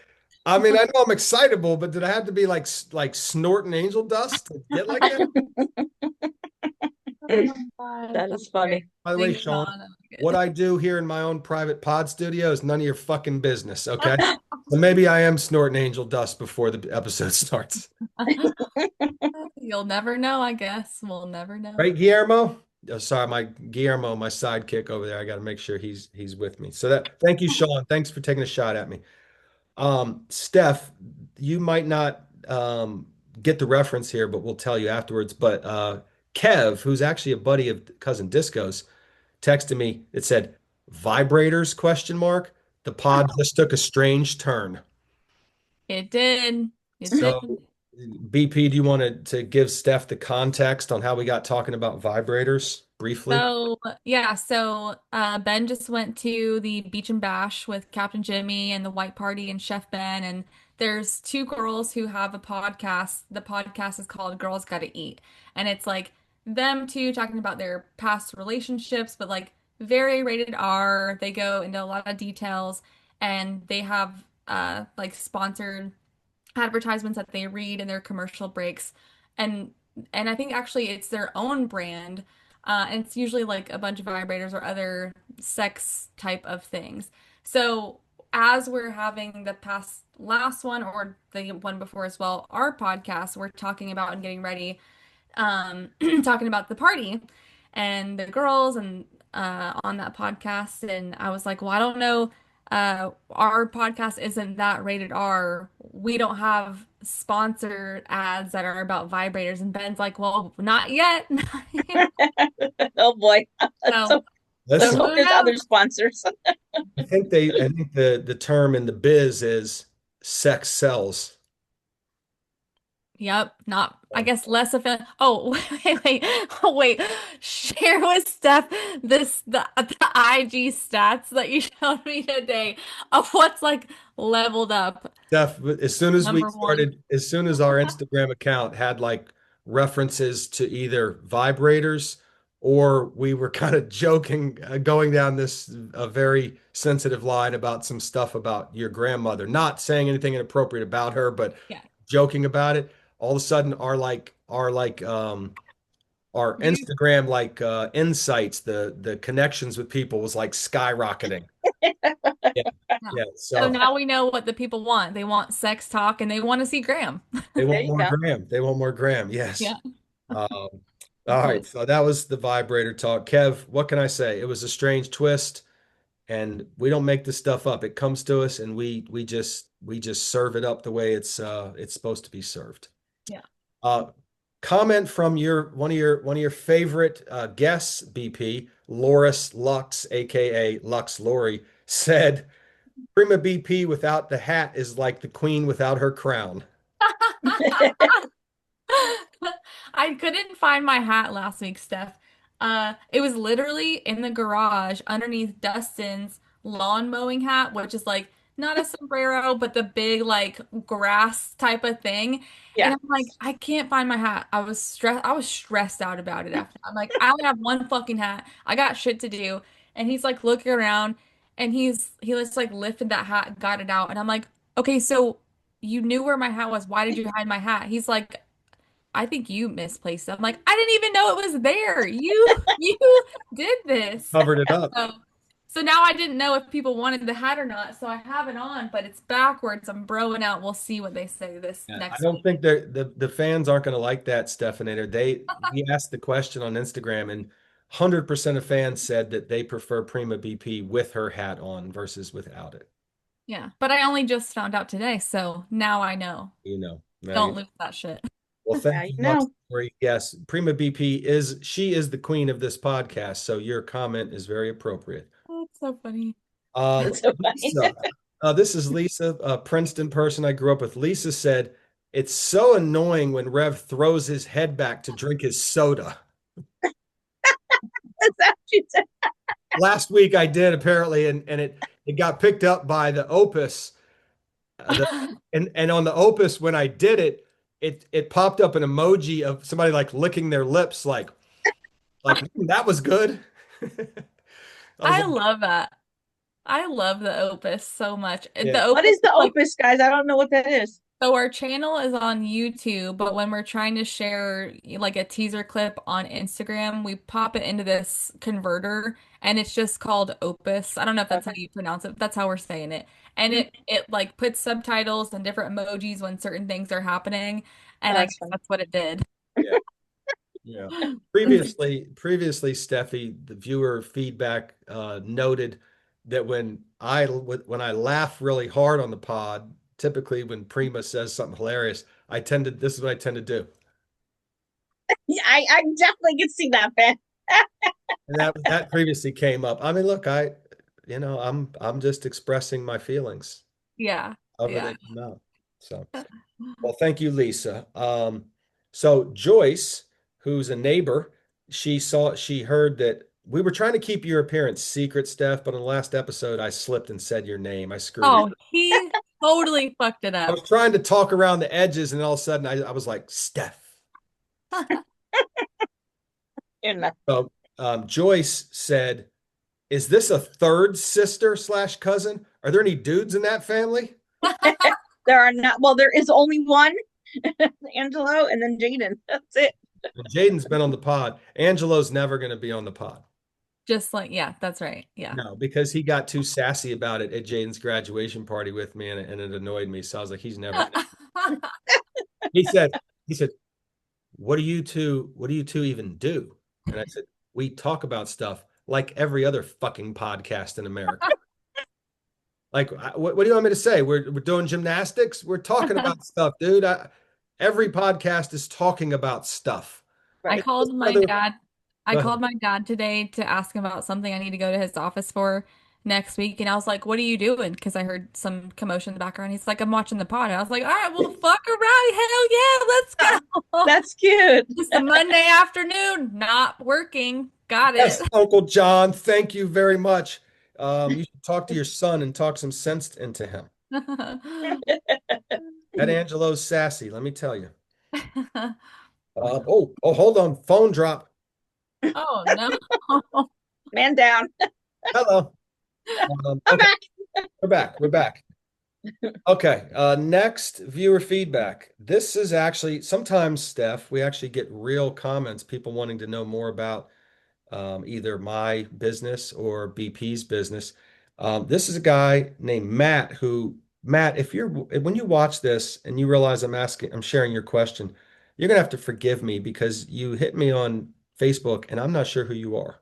I mean, I know I'm excitable, but did I have to be like snorting angel dust to get like that? Oh my God. That is funny. By the way, Thanks, Sean, Sean. I like what I do here in my own private pod studio is none of your fucking business, okay? So maybe I am snorting angel dust before the episode starts. it. You'll never know, I guess. We'll never know. Right, Guillermo? Oh, sorry, my Guillermo, my sidekick over there. I got to make sure he's with me. So thank you, Sean. Thanks for taking a shot at me. Steph, you might not get the reference here, but we'll tell you afterwards. But Kev, who's actually a buddy of cousin Disco's, texted me. It said vibrators question mark. The pod just took a strange turn. It did. It did. So BP, do you want to give Steph the context on how we got talking about vibrators briefly? Ben just went to the Beach and Bash with Captain Jimmy and the White Party and Chef Ben, and there's two girls who have a podcast. The podcast is called Girls Gotta Eat, and it's like them two talking about their past relationships, but like very rated R. They go into a lot of details, and they have like sponsored advertisements that they read in their commercial breaks, and I think actually it's their own brand, and it's usually like a bunch of vibrators or other sex type of things. So as we're having the past last one or the one before as well, our podcast, we're talking about and getting ready, talking about the party and the girls and on that podcast. And I was like, well, I don't know. Our podcast isn't that rated R. We don't have sponsored ads that are about vibrators. And Ben's like, well, not yet. Oh boy. So, So Listen, hope who there's knows? other sponsors. I think the term in the biz is sex sells. Yep, not, I guess less offensive. Oh, wait. Share with Steph the IG stats that you showed me today of what's like leveled up. Steph, Number one. as soon as our Instagram account had like references to either vibrators or we were kind of joking, going down this a very sensitive line about some stuff about your grandmother, not saying anything inappropriate about her, but Yeah. joking about it. All of a sudden, our You Instagram insights, the connections with people was like skyrocketing. Yeah, no. yeah. So So now we know what the people want. They want sex talk and they want to see Graham. they There want you more go. gram. They want more gram. Yes. Yeah, Um, that's all right. hilarious. So that was the vibrator talk. Kev, what can I say? It was a strange twist, and we don't make this stuff up. It comes to us, and we just serve it up the way it's supposed to be served. Yeah. Uh, comment from your one of your favorite guests, BP, Loris Lux, aka Lux Lori, said Prima BP without the hat is like the queen without her crown. I couldn't find my hat last week, Steph. It was literally in the garage underneath Dustin's lawn mowing hat, which is like not a sombrero, but the big like grass type of thing. And Yes. I'm like, I can't find my hat. I was stressed out about it after. I'm like, I only have one fucking hat. I got shit to do. And he's like looking around and he just like lifted that hat and got it out. And I'm like, okay, so you knew where my hat was. Why did you hide my hat? He's like, I think you misplaced it. I'm like, I didn't even know it was there. You did this. Covered it up. So, so now I didn't know if people wanted the hat or not. So I have it on, but it's backwards. I'm broing out. We'll see what they say this Yeah, I next don't week. think the fans aren't going to like that, Stephanator. We asked the question on Instagram, and 100% of fans said that they prefer Prima BP with her hat on versus without it. Yeah, but I only just found out today, so now I know. You know. Now Don't you lose that shit. Well, Now thank you you, Lux. know. Yes, Prima BP is the queen of this podcast, so your comment is very appropriate. That's so funny. That's so funny. Lisa, this is Lisa, a Princeton person I grew up with. Lisa said, "It's so annoying when Rev throws his head back to drink his soda." That's what she said. Last week I did apparently, and it got picked up by the Opus. And on the Opus when I did it, it popped up an emoji of somebody like licking their lips, like that was good. I was I like, love that. I love the Opus so much. yeah, The What Opus is the is like, opus, guys? I don't know what that is. so our channel is on YouTube, but when we're trying to share like a teaser clip on Instagram, we pop it into this converter and it's just called Opus. I don't know if that's how Okay. you pronounce it, but that's how we're saying it. And Mhm. it like puts subtitles and different emojis when certain things are happening. Oh, And I that's guess funny. that's what it did. yeah, yeah. Previously, Steffi, the viewer feedback noted that when I laugh really hard on the pod, typically when Prima says something hilarious, this is what I tend to do. Yeah, I definitely can see that, Ben. And that previously came up. I mean, look, I'm just expressing my feelings, Yeah. however Yeah. they come out. So, well, thank you, Lisa. So Joyce, who's a neighbor, she heard that we were trying to keep your appearance secret, Steph, but in the last episode, I slipped and said your name. I screwed it. Oh, he totally fucked it I up. was trying to talk around the edges, and all of a sudden, I was like, Steph. You're not- So Joyce said, "Is this a third sister slash cousin? Are there any dudes in that family?" There are not, well, there is only one, Angelo, and then Jaden. That's it. And Jaden's been on the pod. Angelo's never going to be on the pod. Just like, yeah, that's right. Yeah. No, because he got too sassy about it at Jaden's graduation party with me, and it annoyed me. So I was like, he's never. He said, he said, what do you two even do? And I said, we talk about stuff like every other fucking podcast in America. Like, what do you want me to say? We're doing gymnastics. We're talking about stuff, dude. Every podcast is talking about stuff. I Right. called my Other, dad. I go called ahead. my dad today to ask him about something I need to go to his office for. next week. And I was like, what are you doing? Because I heard some commotion in the background. He's like, I'm watching the pod. And I was like, all right, well, fuck her right. Hell yeah, let's go. That's cute. Just a Monday afternoon, not working. Got it. Yes, Uncle John, thank you very much. You should talk to your son and talk some sense into him. That Angelo's sassy, let me tell you. Hold on. Phone drop. Oh no. Man down. Hello. I'm Okay, back. we're back. We're back. Okay, next viewer feedback. This is actually sometimes, Steph, we actually get real comments, people wanting to know more about either my business or BP's business. This is a guy named Matt who, Matt, if you're when you watch this and you realize I'm sharing your question, you're gonna have to forgive me because you hit me on Facebook and I'm not sure who you are.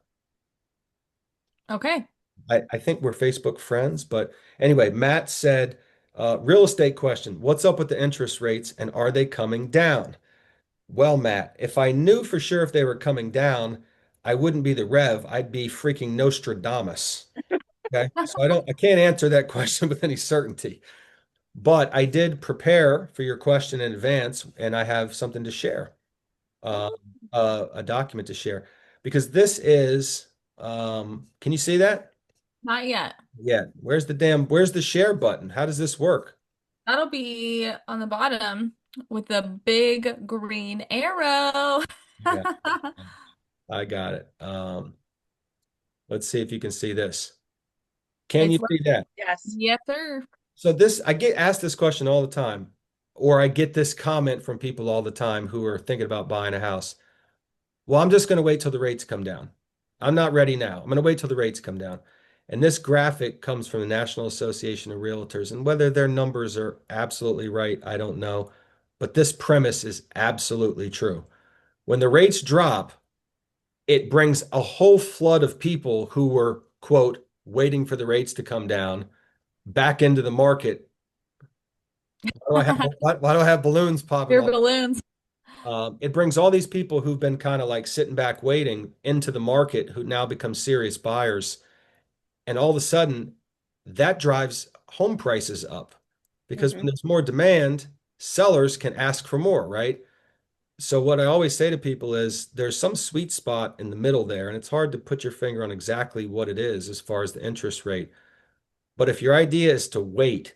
Okay. I think we're Facebook friends, but anyway, Matt said, real estate question, what's up with the interest rates and are they coming down? Well, Matt, if I knew for sure if they were coming down, I wouldn't be the Rev. I'd be freaking Nostradamus. Okay. So I can't answer that question with any certainty, but I did prepare for your question in advance and I have something to share, uh, a document to share because can you see that? Not yet. Yeah. Where's the share button? How does this work? That'll be on the bottom with the big green arrow. Yeah, I got it. Let's see if you can see this. Can you It's see that? Yes. yes, sir. So I get asked this question all the time, or I get this comment from people all the time who are thinking about buying a house. Well, I'm just going to wait till the rates come down. I'm not ready now. I'm going to wait till the rates come down. And this graphic comes from the National Association of Realtors. And whether their numbers are absolutely right, I don't know. But this premise is absolutely true. When the rates drop, it brings a whole flood of people who were, quote, waiting for the rates to come down back into the market. Why do I have balloons popping Your off? balloons. It brings all these people who've been kind of like sitting back waiting into the market who now become serious buyers. And all of a sudden, that drives home prices up because when Hmm. there's more demand, sellers can ask for more, right? So what I always say to people is there's some sweet spot in the middle there, and it's hard to put your finger on exactly what it is as far as the interest rate. But if your idea is to wait,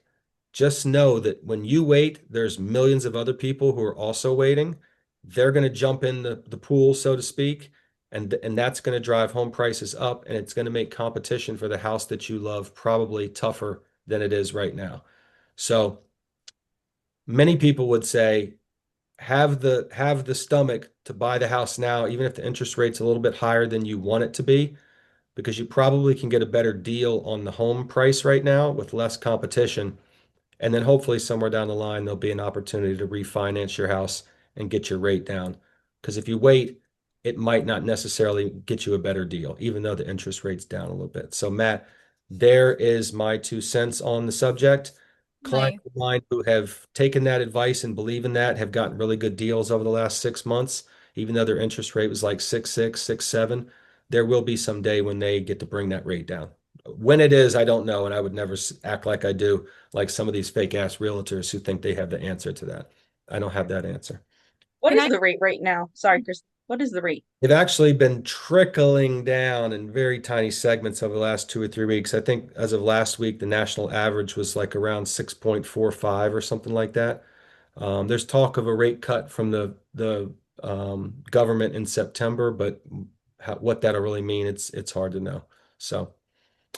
just know that when you wait, there's millions of other people who are also waiting. They're going to jump in the pool, so to speak, and that's going to drive home prices up, and it's going to make competition for the house that you love probably tougher than it is right now. So many people would say have the stomach to buy the house now, even if the interest rate's a little bit higher than you want it to be, because you probably can get a better deal on the home price right now with less competition. And then hopefully somewhere down the line, there'll be an opportunity to refinance your house and get your rate down. Because if you wait, it might not necessarily get you a better deal, even though the interest rate's down a little bit. So, Matt, there is my 2 cents on the subject. Nice. Clients of mine who have taken that advice and believe in that have gotten really good deals over the last 6 months, even though their interest rate was like 6.6, 6.7. There will be some day when they get to bring that rate down. When it is, I don't know, and I would never act like I do, like some of these fake ass realtors who think they have the answer to that. I don't have that answer. What Can is I? the rate right now? Sorry, Chris. What is the rate? They've actually been trickling down in very tiny segments over the last 2 or 3 weeks. I think as of last week, the national average was like around 6.45 or something like that. There's talk of a rate cut from the government in September, but what that'll really mean, it's hard to know. So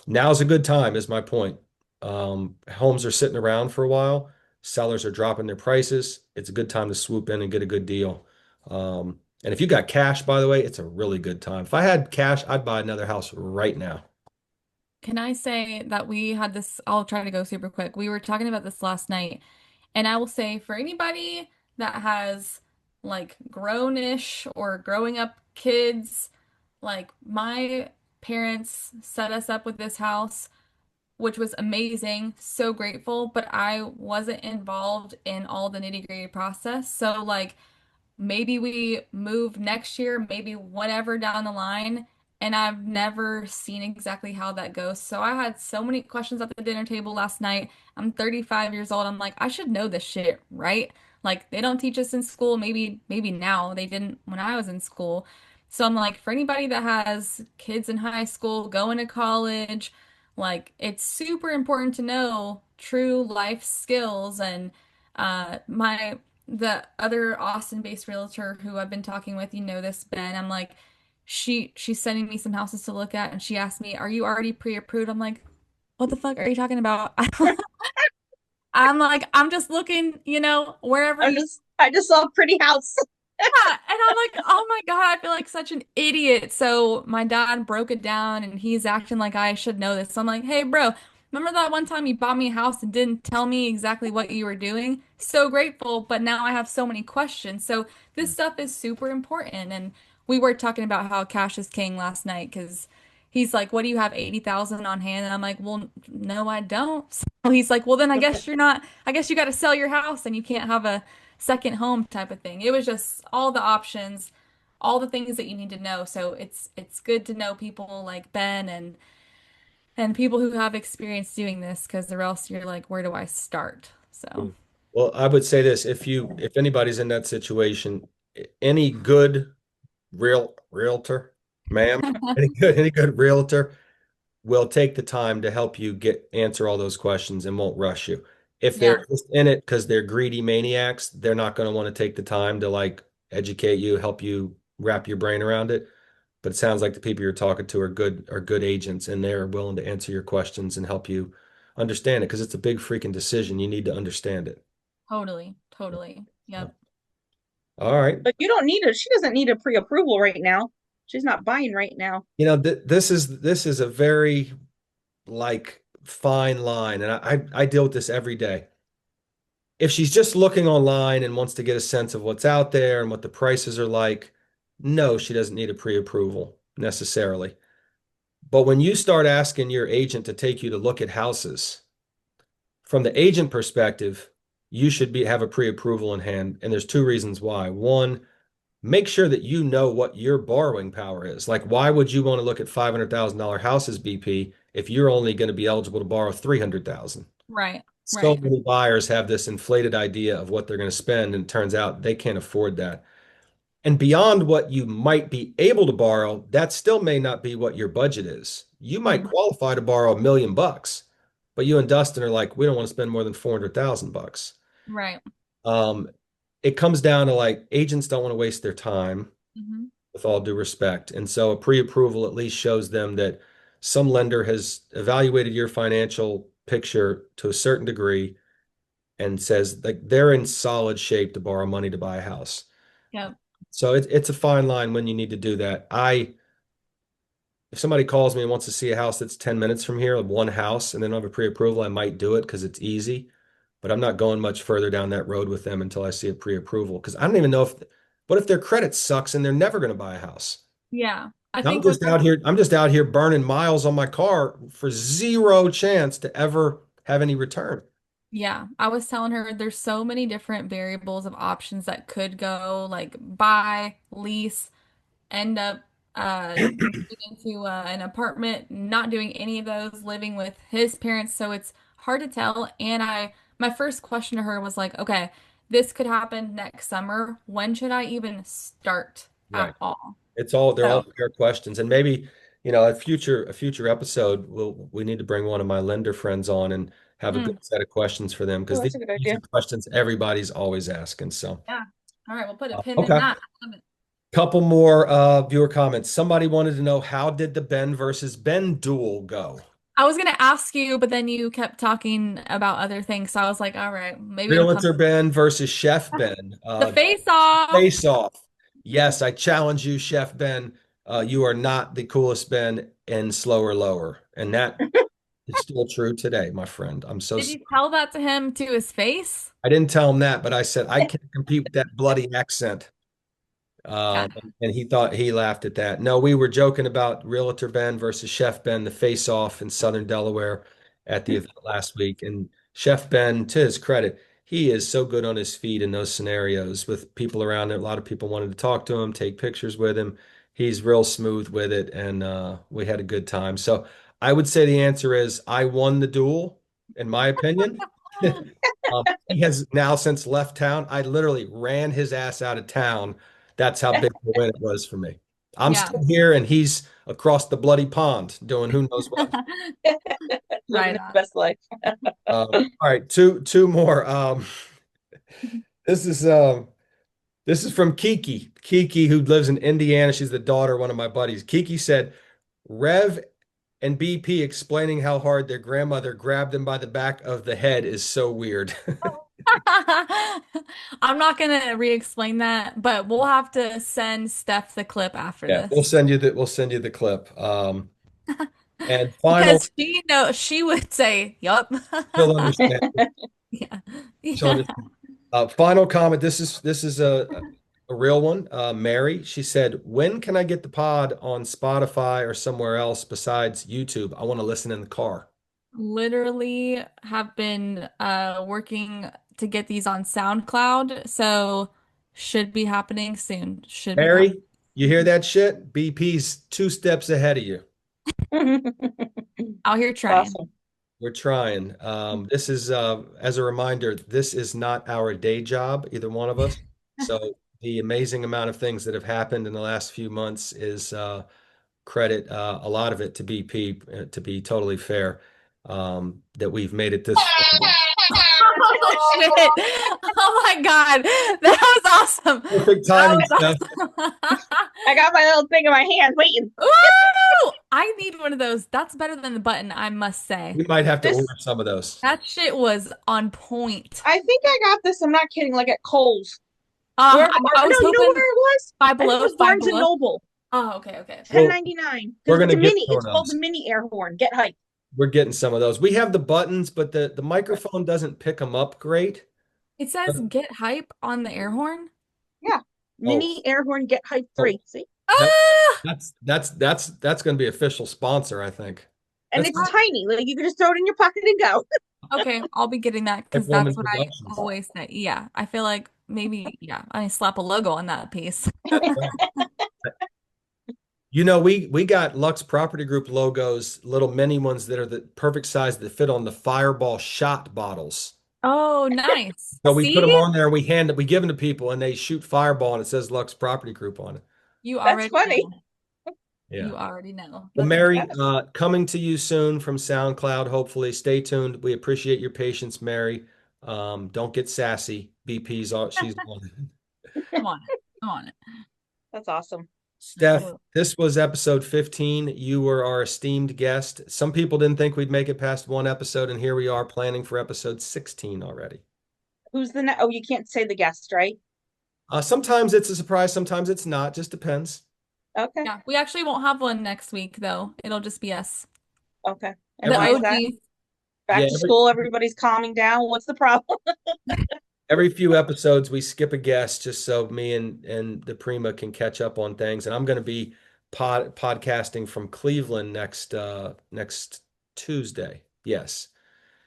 now's a good time, is my point. Homes are sitting around for a while. Sellers are dropping their prices. It's a good time to swoop in and get a good deal. And if you got cash, by the way, it's a really good time. If I had cash, I'd buy another house right now. Can I say that we had this? I'll try to go super quick. We were talking about this last night, and I will say for anybody that has like grown-ish or growing up kids, like my parents set us up with this house, which was amazing, so grateful, but I wasn't involved in all the nitty-gritty process. So like maybe we move next year, maybe whatever down the line, and I've never seen exactly how that goes. So I had so many questions at the dinner table last night. I'm 35 years old. I'm like, I should know this shit, right? Like they don't teach us in school. Maybe now they didn't when I was in school. So I'm like, for anybody that has kids in high school, going to college, like it's super important to know true life skills. And my the other Austin-based realtor who I've been talking with, you know this, Ben, I'm like, she's sending me some houses to look at, and she asked me, "Are you already pre-approved?" I'm like, "What the fuck are you talking about?" I'm like, "I'm just looking, wherever you." I just saw a pretty house. Yeah, and I'm like, oh my God, I feel like such an idiot. So my dad broke it down and he's acting like I should know this. So I'm like, hey, bro, remember that one time you bought me a house and didn't tell me exactly what you were doing? So grateful, but now I have so many questions. So this stuff is super important. And we were talking about how cash is king last night because he's like, what do you have, 80,000 on hand? And I'm like, well, no, I don't. So he's like, well, then I guess you're not, I guess you got to sell your house and you can't have a second home type of thing. It was just all the options, all the things that you need to know. So it's good to know people like Ben and people who have experience doing this because or else you're like, where do I start? So, Well, I would say this, if anybody's in that situation, any good realtor, ma'am, any good realtor will take the time to help you answer all those questions and won't rush you. If they're yeah, just in it because they're greedy maniacs, they're not going to want to take the time to like educate you, help you wrap your brain around it. But it sounds like the people you're talking to are good agents and they're willing to answer your questions and help you understand it because it's a big freaking decision. You need to understand it. totally, totally. Yep. All right. But you don't need a she doesn't need a pre-approval right now. She's not buying right now. This is a very like fine line, and I deal with this every day. If she's just looking online and wants to get a sense of what's out there and what the prices are like, no, she doesn't need a pre-approval necessarily. But when you start asking your agent to take you to look at houses, from the agent perspective, you should have a pre-approval in hand. And there's two reasons why. One, make sure that you know what your borrowing power is. Like, why would you want to look at $500,000 houses, BP, if you're only going to be eligible to borrow 300,000? Right, So right, many buyers have this inflated idea of what they're going to spend, and it turns out they can't afford that. And beyond what you might be able to borrow, that still may not be what your budget is. You might mhm, qualify to borrow $1 million, but you and Dustin are like, we don't want to spend more than 400,000 bucks. right. Um, it comes down to like agents don't want to waste their time, Hmm. with all due respect. And so a pre-approval at least shows them that some lender has evaluated your financial picture to a certain degree and says like they're in solid shape to borrow money to buy a house. Yep. So it's a fine line when you need to do that. If somebody calls me and wants to see a house that's 10 minutes from here, one house, and they don't have a pre-approval, I might do it because it's easy. But I'm not going much further down that road with them until I see a pre-approval. Because I don't even know what if their credit sucks and they're never going to buy a house? Yeah. I I'm think just what's out here, I'm just out here burning miles on my car for zero chance to ever have any return. Yeah, I was telling her there's so many different variables of options that could go, like buy, lease, end up moving into an apartment, not doing any of those, living with his parents. So it's hard to tell. And my first question to her was like, okay, this could happen next summer. When should I even start Right. at all? They're all So, fair questions. And maybe, a future episode, we need to bring one of my lender friends on and have a mm, good set of questions for them Oh, because that's a good these idea. are questions everybody's always asking. So, yeah. All right, we'll put a pin in okay. that. I love it. Couple more viewer comments. Somebody wanted to know how did the Ben versus Ben duel go? I was gonna ask you, but then you kept talking about other things. So I was like, all right, maybe it'll come. Realtor Ben versus Chef Ben. The face off. Face off. Yes, I challenge you, Chef Ben. You are not the coolest Ben in Slower Lower. And that is still true today, my friend. I'm so Did you sorry. tell that to him to his face? I didn't tell him that, but I said I can't compete with that bloody accent. Yeah. And he laughed at that. No, we were joking about Realtor Ben versus Chef Ben, the face off in Southern Delaware at the event last week. And Chef Ben, to his credit, he is so good on his feet in those scenarios with people around there. A lot of people wanted to talk to him, take pictures with him. he's real smooth with it, and we had a good time. So I would say the answer is I won the duel, in my opinion. He has now since left town. I literally ran his ass out of town. That's how big the win it was for me. I'm Yeah. still here, and he's across the bloody pond doing who knows what. Living Right his on. best life. All right, two more. This is this is from Kiki. Kiki, who lives in Indiana. She's the daughter of one of my buddies. Kiki said, Rev and BP explaining how hard their grandmother grabbed them by the back of the head is so weird. I'm not gonna re-explain that, but we'll have to send Steph the clip after Yeah, we'll this. send you the clip. And final, Because she knows she would say, "Yup." she'll understand. Yeah. She'll Yeah. understand. Final comment. This is a real one. Mary, she said, "When can I get the pod on Spotify or somewhere else besides YouTube? I want to listen in the car." Literally have been working to get these on SoundCloud, so should be happening soon. Should be happening. Mary, you hear that shit? BP's 2 steps ahead of you. Out here trying. Awesome. We're trying. This is, as a reminder, this is not our day job, either one of us. So the amazing amount of things that have happened in the last few months is credit a lot of it to BP, to be totally fair, that we've made it this far. Oh shit. Oh my God. That was awesome. Perfect That timing, was Steph. awesome. I got my little thing in my hand waiting. Ooh, I need one of those. That's better than the button, I must say. We might have to This, order some of those. That shit was on point. I think I got this. I'm not kidding. Like at Kohl's. I, Or I no, was you know hoping where it was? Five I think it Below, was Five Barnes and Below. Noble. Oh, okay, okay. Well, 10.99. we're It's gonna a get mini. some It's of called the those. mini air horn. Get hype. We're getting some of those. We have the buttons, but the microphone doesn't pick them up great. It says get hype on the air horn. Yeah. Oh, Mini air horn. Get hype oh, 3. See? that, Ah! that's going to be official sponsor, I think. And That's it's tiny. Like you can just throw it in your pocket and go. Okay, I'll be getting that Type because Woman that's what I Productions. always say. Yeah, I feel like maybe, yeah, I slap a logo on that piece. You know, we got Lux Property Group logos, little mini ones that are the perfect size that fit on the Fireball shot bottles. Oh, nice. So we put them See? on there and we give them to people and they shoot Fireball and it says Lux Property Group on it. You That's already funny. know. Yeah. You already know. Well, That's Mary, Yes. coming to you soon from SoundCloud, hopefully. Stay tuned. We appreciate your patience, Mary. Don't get sassy. BP's all, she's on. come on it. Come on it. That's awesome. Steph, Well, this was episode 15. You were our esteemed guest. Some people didn't think we'd make it past one episode, and here we are planning for episode 16 already. Who's the Oh, you can't say the guest, right? Sometimes it's a surprise, sometimes it's not. Just depends. Okay. yeah, we actually won't have one next week though. It'll just be us. Okay. And The why is that? OG. Back Yeah, to school, everybody's calming down. What's the problem? every few episodes we skip a guest just so me and the Prima can catch up on things. And I'm going to be podcasting from Cleveland next Tuesday. Yes.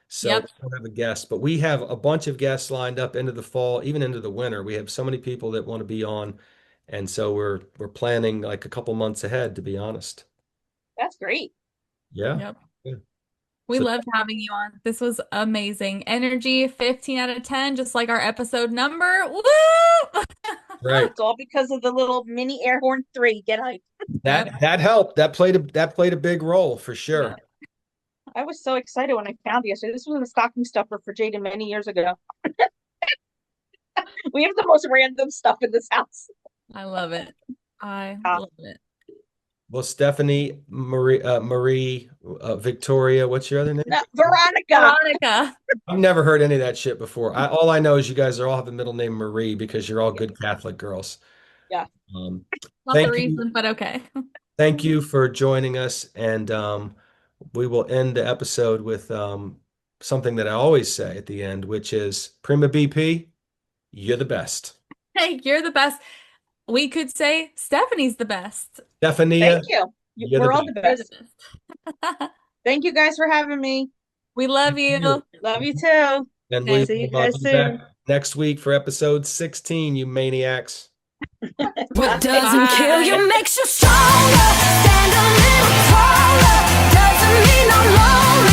So Yep. we don't have a guest, but we have a bunch of guests lined up into the fall, even into the winter. We have so many people that want to be on, and so we're planning like a couple months ahead, to be honest. That's great. Yeah. Yep. Yeah. We So loved having you on. This was amazing. Energy 15 out of 10, just like our episode number. Woo! right. It's all because of the little mini air horn 3. Get hype. That Yep. that helped. That played a big role for sure. Yep. I was so excited when I found it yesterday. This was a stocking stuffer for Jaden many years ago. We have the most random stuff in this house. I love it. I Ah. love it. Well, Stephanie, Marie, Victoria, what's your other name? No, Veronica. Veronica. I've never heard any of that shit before. All I know is you guys are all have the middle name Marie because you're all good Catholic girls. Yeah. Um, Not the thank you, reason, but okay. thank you for joining us, and we will end the episode with something that I always say at the end, which is Prima BP, you're the best. Hey, you're the best. We could say Stephanie's the best. Stephanie, Thank you. you're We're the all the You're the best. best. Thank you guys for having me. We love you. Love you too. and Okay. we See you will guys be back soon. next week for episode 16, you maniacs. What doesn't kill you makes you stronger. Stand a little taller. Doesn't mean I'm longer.